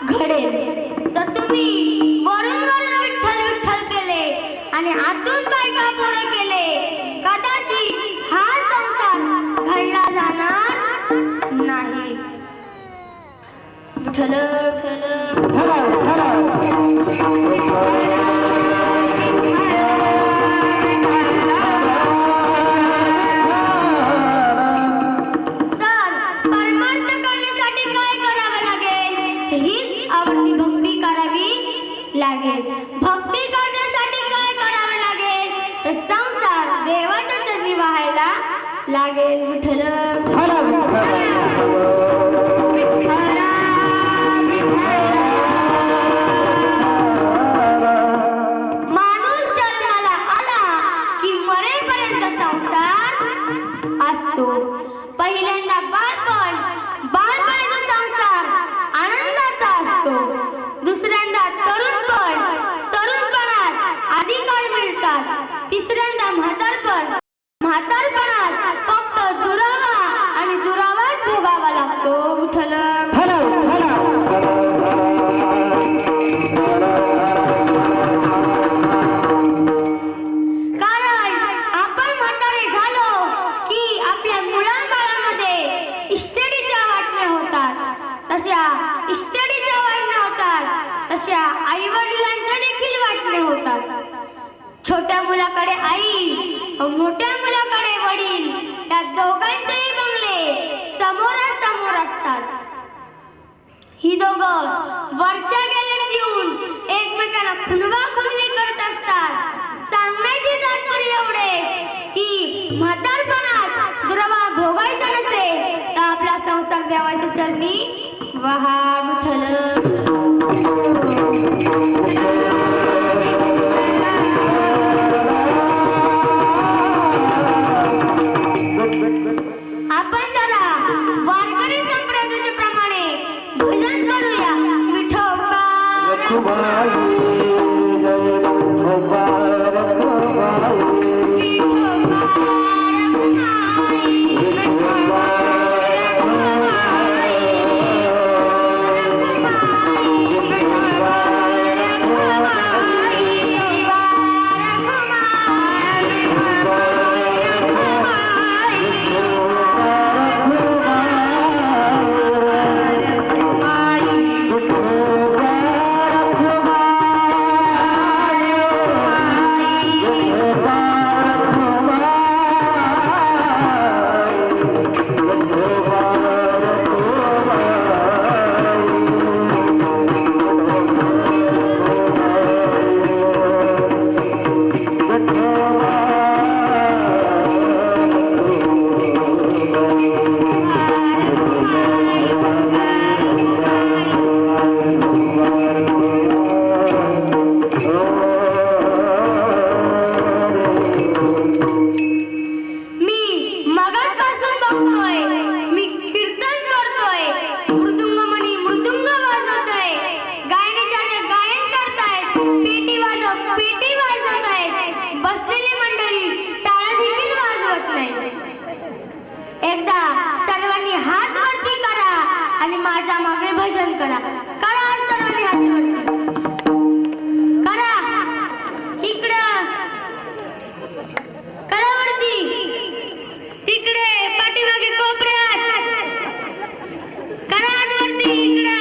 घडेल. तर तुम्ही वरून वरून विठ्ठल विठ्ठल केले आणि आतून बायका पोरं केले, कदाचित हा संसार घडला जाणार नाही. विठ्ठल विठ्ठल तर परमार्थ करण्यासाठी काय करावं लागेल? हीच आवडती भक्ती करावी लागेल. भक्ती करण्यासाठी काय करावे लागेल? तर संसार देवाच्या चरणी वाहायला लागेल. विठ्ठल माणूस जन्माला आला की मरेपर्यंत संसार असतो. पहिल्यांदा बालपण, बालपणाचा संसार आनंदाचा असतो. दुसऱ्यांदा तरुणपण, तरुणपणात अधिकार मिळतात. तिसऱ्यांदा म्हातारपण, म्हातारपणात फक्त दुरावा आणि दुरावाच भोगावा लागतो. विठ्ठल कारण आपण म्हातारे झालो की आपल्या मुलांबाळांमध्ये इस्टेडीच्या वाटण्या होतात. तशा इस्टेडीच्या वाटण्या होतात, तशा आई वडिलांच्या देखील वाटण्या होतात. छोट्या मुलाकडे आई, मोठ्या मुलाकडे वडील, या दोघांचेही बंगले समोरासमोर असतात. ही दोघं वरच्या गेल्यात येऊन एकमेकांना खुनवा खुनवी करत असतात. सांगण्याचे तात्पर्य एवढे की म्हातारपणात दुरावा भोगायचा नसेल तर आपला संसार देवाच्या चरणी वहा. विठ्ठल आपण जरा वारकरी संप्रदायाच्या प्रमाणे भजन करूया. विठोबा माझ्या मागे भजन करा. करा सर्वांनी हात वरती करा. इकडं करा वरती, तिकडे पाठीमागे कोपऱ्यात करा हात वरती. इकडं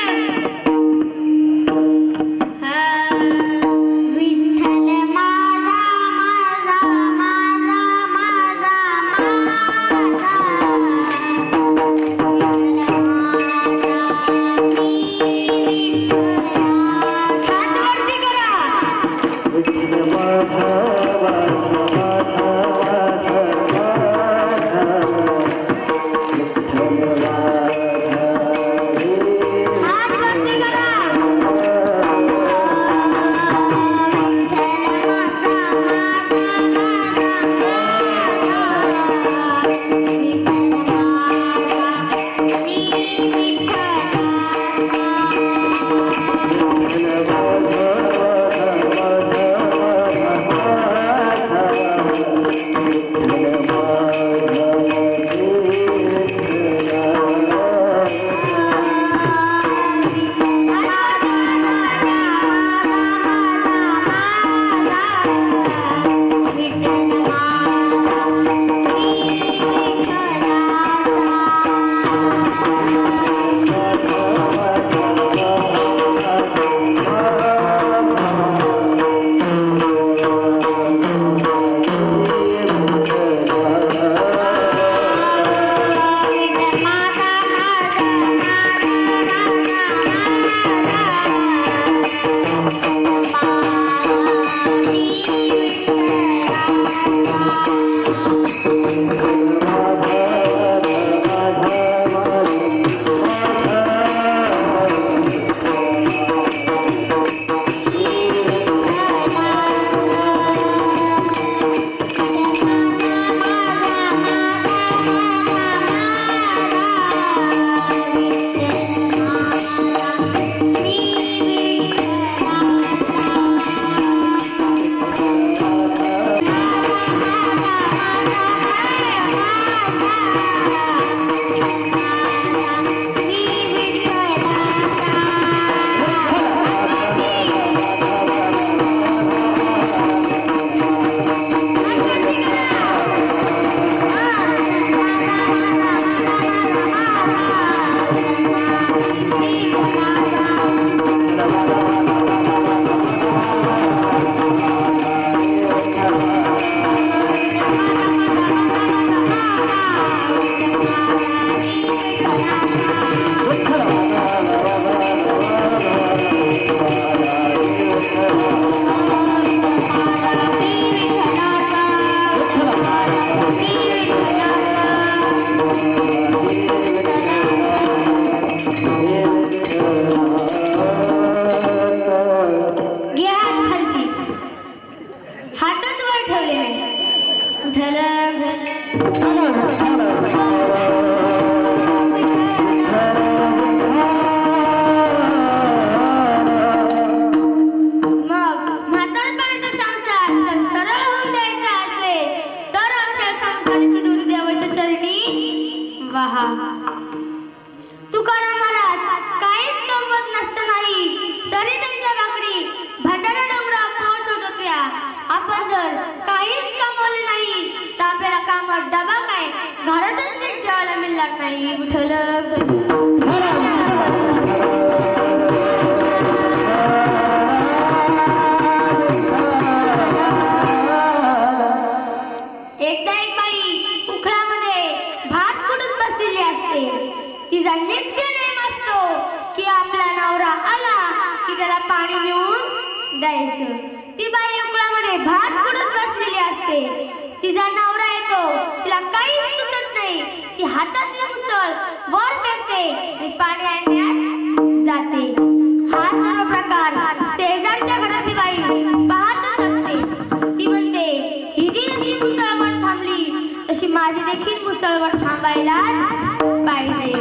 परतच नीट जेवायला मिळणार नाही. विठ्ठल विठ्ठल. एकदा एक बाई उखळामध्ये भात कुटत बसलेली असते. तिचा नित्य नेम असतो की आपला नवरा आला की त्याला पाणी नेऊन द्यायचं. ती बाई उखळामध्ये भात कुटत बसलेली असते. तिचा नवरा येतो, तिला काहीच सुचत नाही. ती हातातलं मुसळ वर फेकते आणि पाणी आणण्यास जाते. हा सर्व प्रकार शेजारच्या घरातली बाई पाहतच असते. ती म्हणते, ही जी अशी मुसळवर थांबली तशी माझी देखील मुसळवर थांबायला पाहिजे.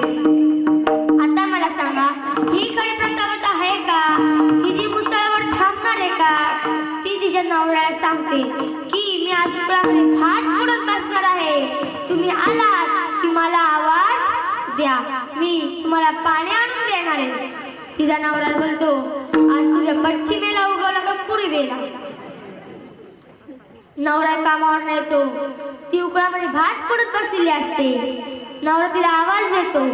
आता मला सांगा, ही खरी प्रथावत आहे का? ही जी मुसळवर थांबणार आहे का? ती तिच्या नवऱ्याला सांगते की मी आज उकळामध्ये भात कुटत बसणार आहे. तुम्ही आलात की मला आवाज द्या, मी तुम्हाला पाणी आणून देणार आहे. तिचा नवरा बोलतो, आज सूर्य पश्चिमेला उगवला का पूर्वेला? नवरा कामावर येतो. ती उकळामध्ये भात कुटत बसलेली असते. नवरा तिला आवाज देतो.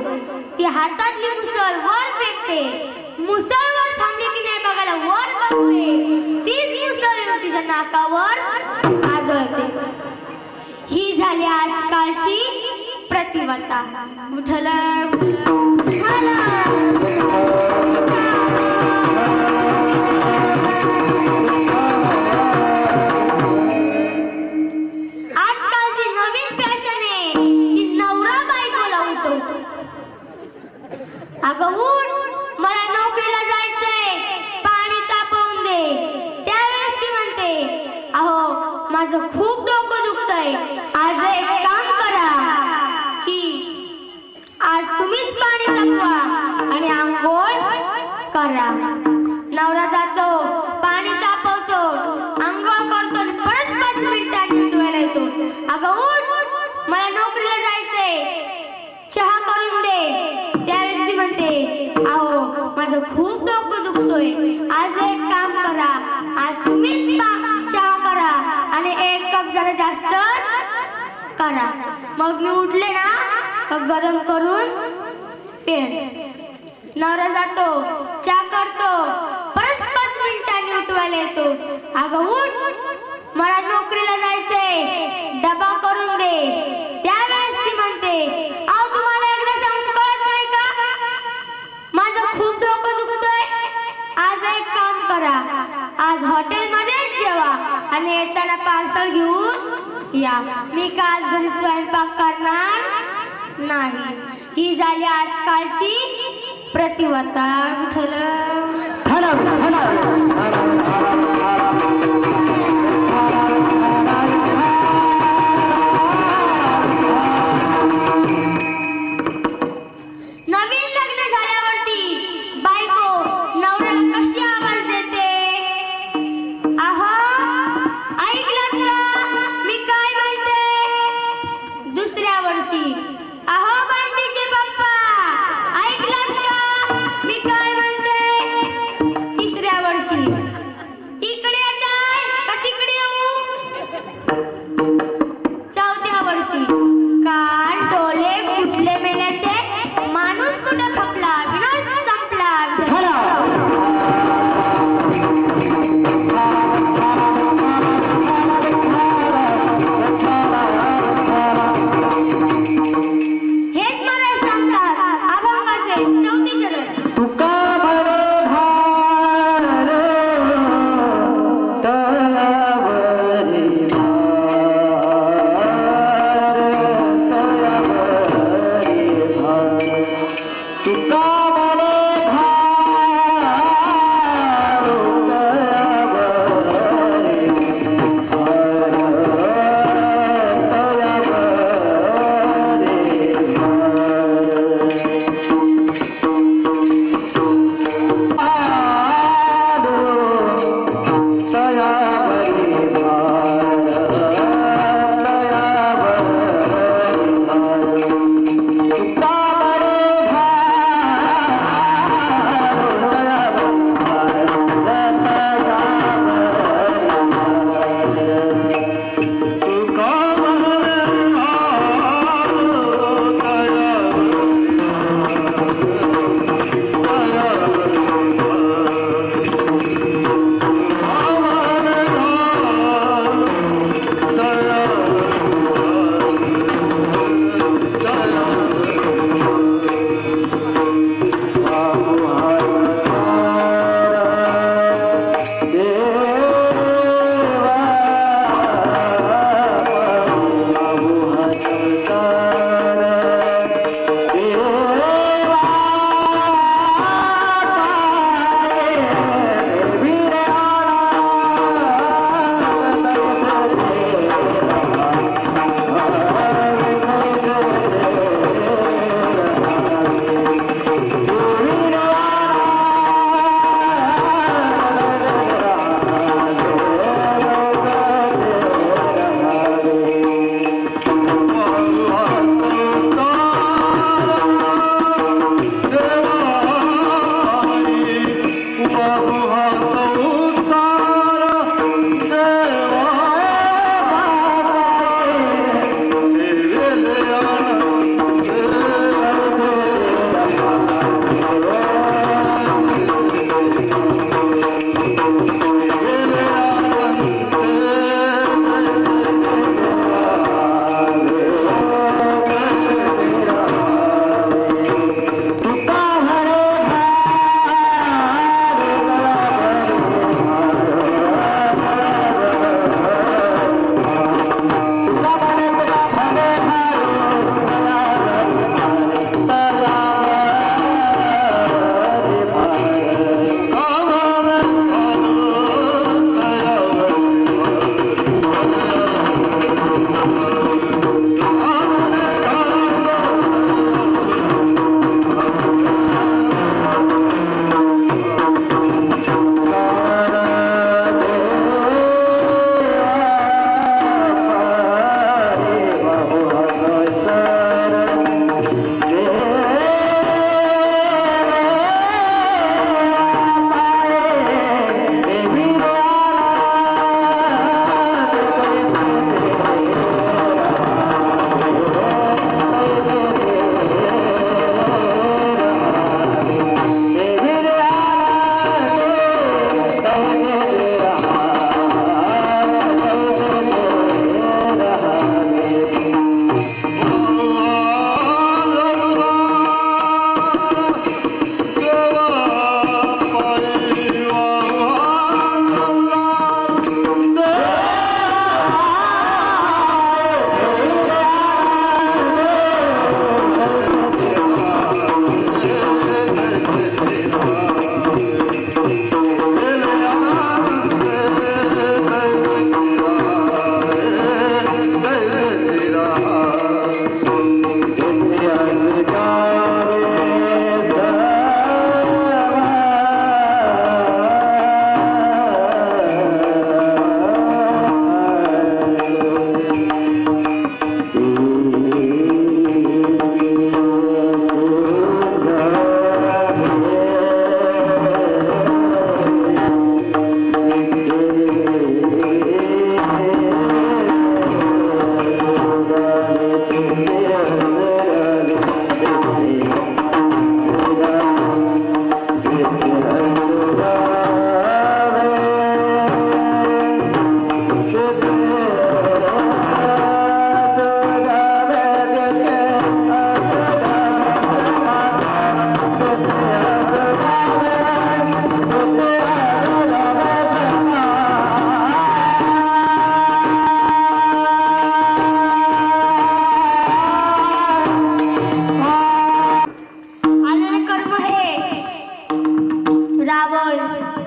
ती हातातली मुसळ वर फेकते. मुसळ वर थांबली की नाही बघायला वर बघते. तीच मुसळ येऊन तिच्या नाकावर आदळते. ही झाली आजकालची प्रतिवता. विठ्ठल आजकालची नवीन फॅशन आहे की नवरा बायकोला उठवतो. अगं उठ, मला नोकरीला जायचंय, पाणी तापवून दे. त्यावेळेस ती म्हणते, अहो माझं खूप डोकं दुखतंय, आज एक काम करा की आज तुम्हीच पाणी तापवा आणि आंघोळ करा. नवरा जातो, पाणी तापवतो, आंघोळ करतो आणि परत 5 मिनिटांनी उठवायला येतो. अगं उठ, मला नोकरीला जायचंय, चहा करून दे. त्यावेळेस ती म्हणते, अहो माझं खूप डोकं दुखतोय, आज एक काम करा, आज तुम्हीच चहा करा आणि 1 कप जरा जास्तच करा. मग मी उठले ना मग गरम करून पेन. नवरा जातो, चहा करतो, परत 5 मिनिटांनी उठवायला येतो. अगं उठ, मला नोकरीला जायचंय, डबा करून दे. त्यावेळेस ती म्हणते, अहो तुम्हाला एकदा सांगून कळत नाही का, माझं खूप डोकं दुखतंय, आज एक काम करा, आज हॉटेलमध्येच जेवा आणि येताना पार्सल घेऊन या. मी का आज घरी स्वयंपाक करणार नाही. ही झाली आजकालची प्रतिवता. विठ्ठल नवीन लग्न झाल्यावरती बायको नवऱ्याला कशी आवाज देते? आहा, ऐकलं का मी काय म्हणते? दुसऱ्या वर्षी, अहो बंटीचे पप्पा, ऐकलं का मी काय म्हणते? तिसऱ्या वर्षी, इकडे येताय का तिकडे येऊ? चौथ्या वर्षी, कान डोळे फुटले मेल्याचे, माणूस कुठं खपला, विनाश संपला. हेच मला सांगतात अभंगाचे 34 चरण. तुका भरे भार तयावरी तुका भरे भार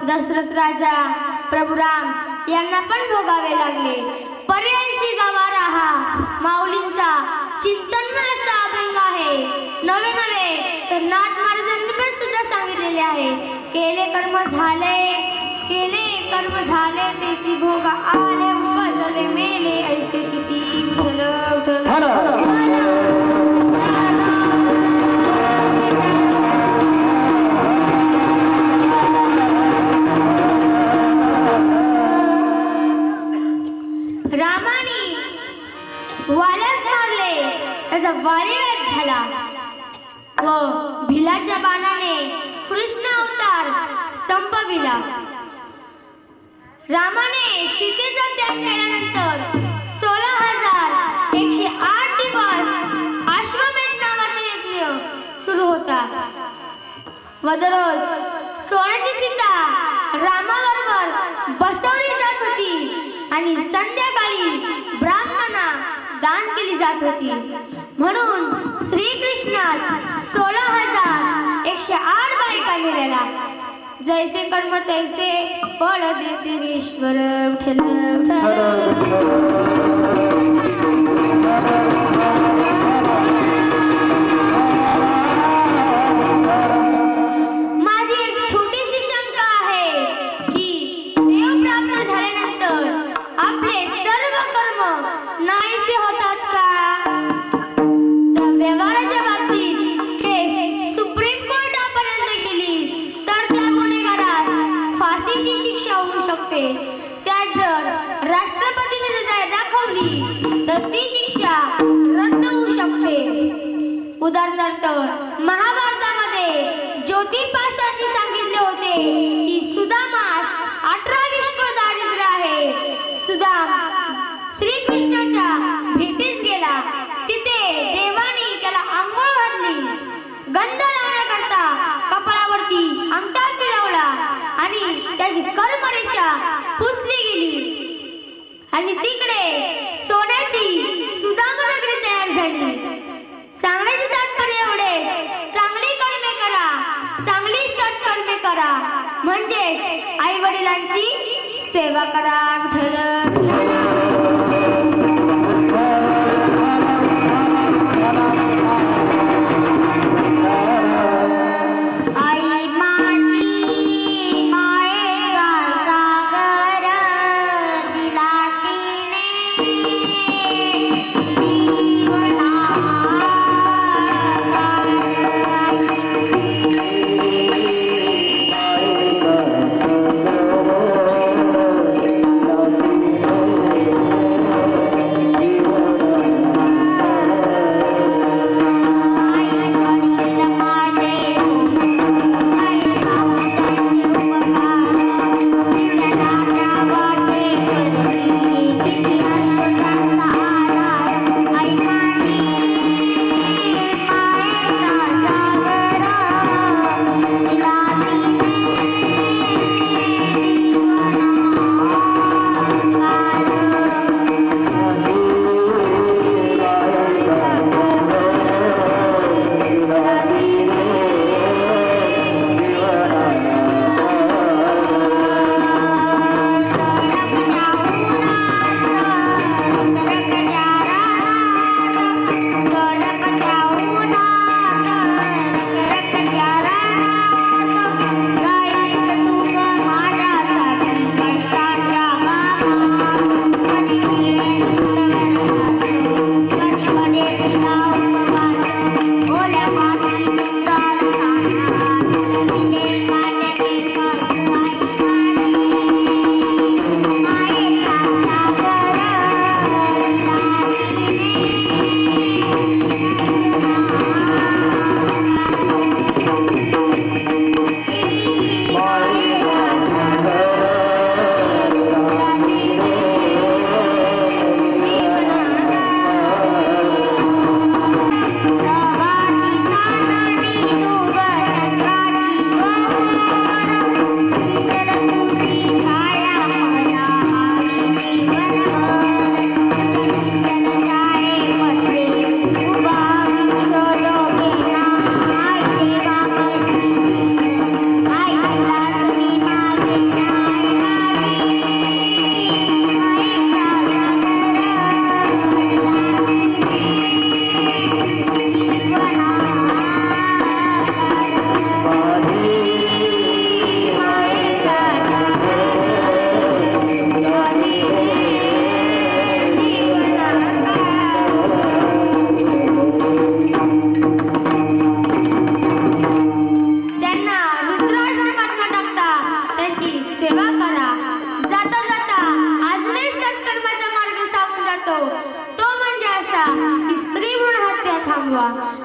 दशरथ राजा प्रभू राम यांना पण भोगावे लागले. पर्यायी गवारा हा माऊलींचा चिंतनमय असा अभंग आहे. नवे नवे तर नाथ महाराजांनी पण सुद्धा सांगितलेले आहे, केले कर्म झाले त्याची भोग आले, उपजले मेले ऐसे किती विठ्ठल रामाने वाल्यास मारले, त्याचा वालीवेद झाला व भिलाच्या बाणाने कृष्ण अवतार संपविला. रामाने सीतेचा त्याग केल्यानंतर 16,108 दिवस अश्वमेध नावाचा यज्ञ सुरू होता व दररोज सोन्याची सीता रामाबरोबर बसवली जात होती आणि संध्याकाळी ब्राह्मणांना दान केली जात होती. म्हणून श्रीकृष्णात 16,108 बायका मिळाल्या. जैसे कर्म तैसे फळ देते ईश्वर विठ्ठल माझी एक छोटीशी शंका आहे की देव प्राप्त झाल्यानंतर आपले सर्व कर्म नाहीसे होतात का? जर व्यवहाराच्या बाबतीत केस सुप्रीम कोर्टापर्यंत गेली तर त्या गुन्हेगारास फाशीची शिक्षा होऊ शकते. त्यात जर राष्ट्रपतीने जर दाखवली तर ती शिक्षा रद्द होऊ शकते. उदाहरणार्थ महाभारतामध्ये ज्योतिपाशांनी सांगितले होते की सुदामास 18 विश्व दारिद्र्य आहे. सुदाम श्रीकृष्णाच्या भेटीस गेला. तिथे देवानी त्याला आंघोळ घातली. गंध लावण्याकरता कपाळावरती अंगठा फिरवला आणि त्याची कर्मरेषा पुसली गेली आणि तिकडे सोन्याची सुदाम नगरी तयार झाली. सांगण्याचे तात्पर्य एवढे, चांगली कर्मे करा, चांगली सत्कर्मे करा, म्हणजेच आई वडिलांची सेवा करा. विठ्ठल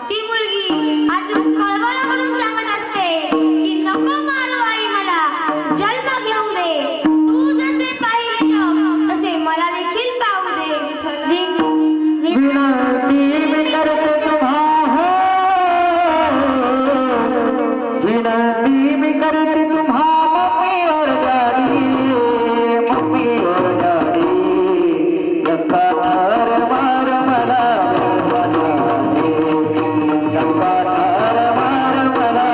ती मुलगी आतून कळवळ करून सांगत असते की नको मारू आई मला, जन्म घेऊ दे. तू जसे पाहिले जग तसे मला देखील पाहू दे. विनंती मी करते तुम्हा, विनंती मी करते तुम्हा, मम्मी और डॅडी, मम्मी और डॅडी, धक्का ठार मार मला, धक्का ठार मार मला.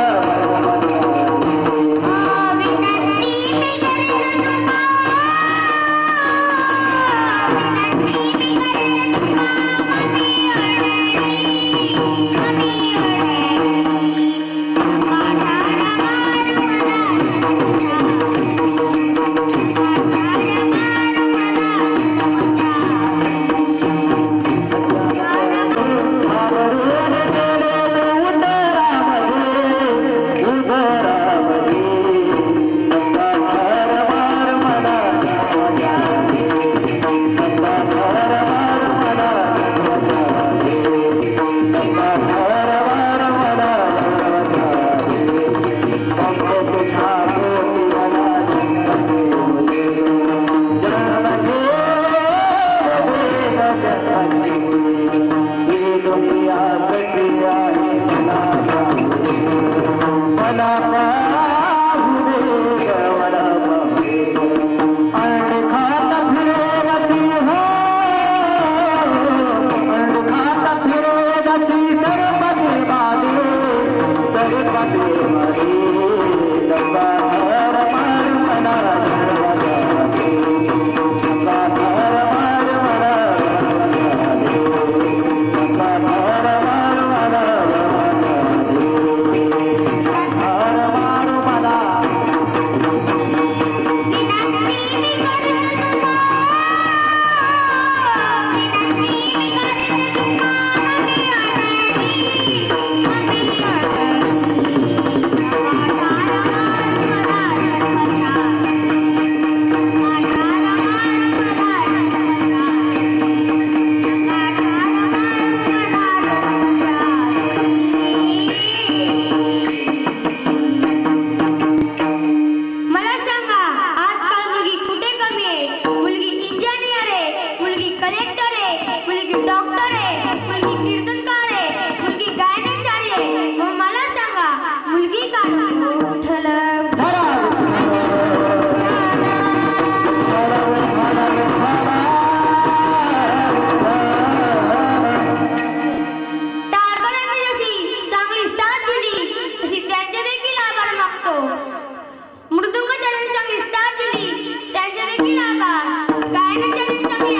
मला सांगा, आजकाल मुलगी कुठे कमी आहे? मुलगी इंजिनियर आहे, मुलगी कलेक्टर आहे, मुलगी डॉक्टर आहे, मुलगी कीर्तनकार आहे, मुलगी गायनाचारी आहे. मग मला सांगा, मुलगी का नको? टाळकरांनी जशी चांगली साथ दिली तशी त्यांचे देखील आभार मागतो. मृदुंगाचार्यांनी चांगली साथ दिली त्यांचे देखील आभार. गायनाचार्यांनी चांगली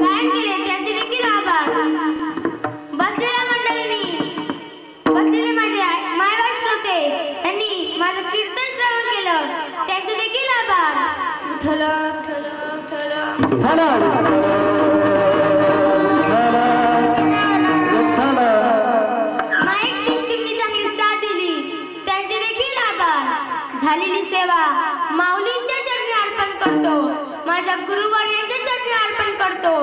गायन केले त्यांचे देखील आभार. बसलेल्या मंडळींनी, बसलेले माझे मायबाप श्रोते यांनी माझं कीर्तन श्रवण केलं त्यांचे देखील आभार. विठ्ठल विठ्ठल विठ्ठल. माईक सिस्टीमनी चांगली साथ दिली त्यांचे देखील आभार. झालेली सेवा माऊलींच्या चरणी अर्पण करतो, माझ्या गुरुवर्यांच्या चरणी अर्पण करतो,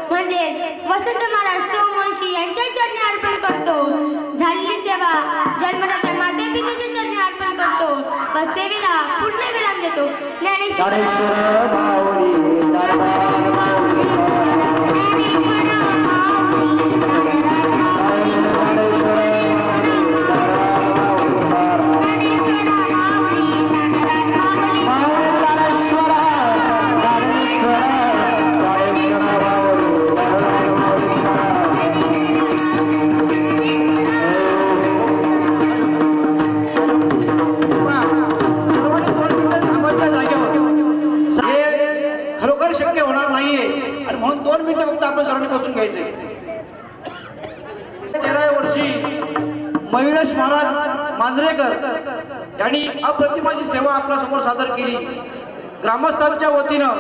म्हणजेच वसंत महाराज सोमवंशी यांच्या चरणी अर्पण करतो. झालेली सेवा जन्मदात्या माते पितेच्या चरणी अर्पण करतो व सेवेला पूर्ण विराम देतो. ज्ञानेश्वर म्हणून 2 मिनिटं फक्त आपण सर्वांनी बसून घ्यायचे. 13व्या वर्षी मयुरेश महाराज मांजरेकर यांनी अप्रतिम अशी सेवा आपल्या समोर सादर केली. ग्रामस्थांच्या वतीनं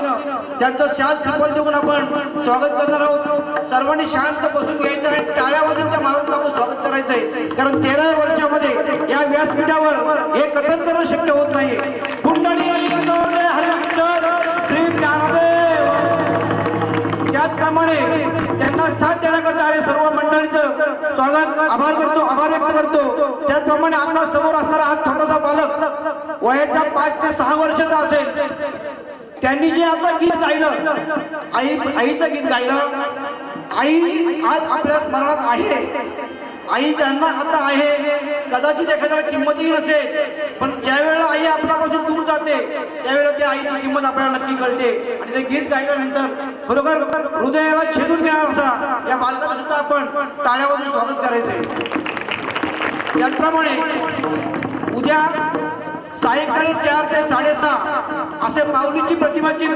त्यांचं शांत श्रीफळ देऊन आपण स्वागत करणार आहोत. सर्वांनी शांत बसून घ्यायचं आणि टाळ्या वाजून त्या महाराजांचं आपण स्वागत करायचंय. कारण 13व्या वर्षामध्ये या व्यासपीठावर हे कथन करणं शक्य होत नाही. कुंडली हरिविठ्ठल श्री ज्ञानदेव त्याचप्रमाणे त्यांना त्यांना साथ देण्याकरता आले सर्व मंडळीचं स्वागत आभार व्यक्त करतो. त्याचप्रमाणे आपल्या समोर असणारा हा छोटासा बालक वयाच्या 5 ते 6 वर्षाचा असेल. त्यांनी जे आता गीत गायलं, आईचं गीत गायलं. आई आज आपल्या स्मरणात आहे. आई ज्यांना आता आहे, कदाचित एखाद्याला किंमतही नसेल, पण ज्या वेळेला आई आपल्यापासून दूर जाते त्यावेळेला त्या आईची किंमत आपल्याला नक्की कळते. आणि ते गीत गायल्यानंतर खरोखर हृदयाला छेदून घेणार असा या बालकाला सुद्धा आपण टाळ्यावरून स्वागत करायचंय. त्याचप्रमाणे उद्या सायंकाळी 4 ते 6:30 असे माऊलीची प्रतिमाची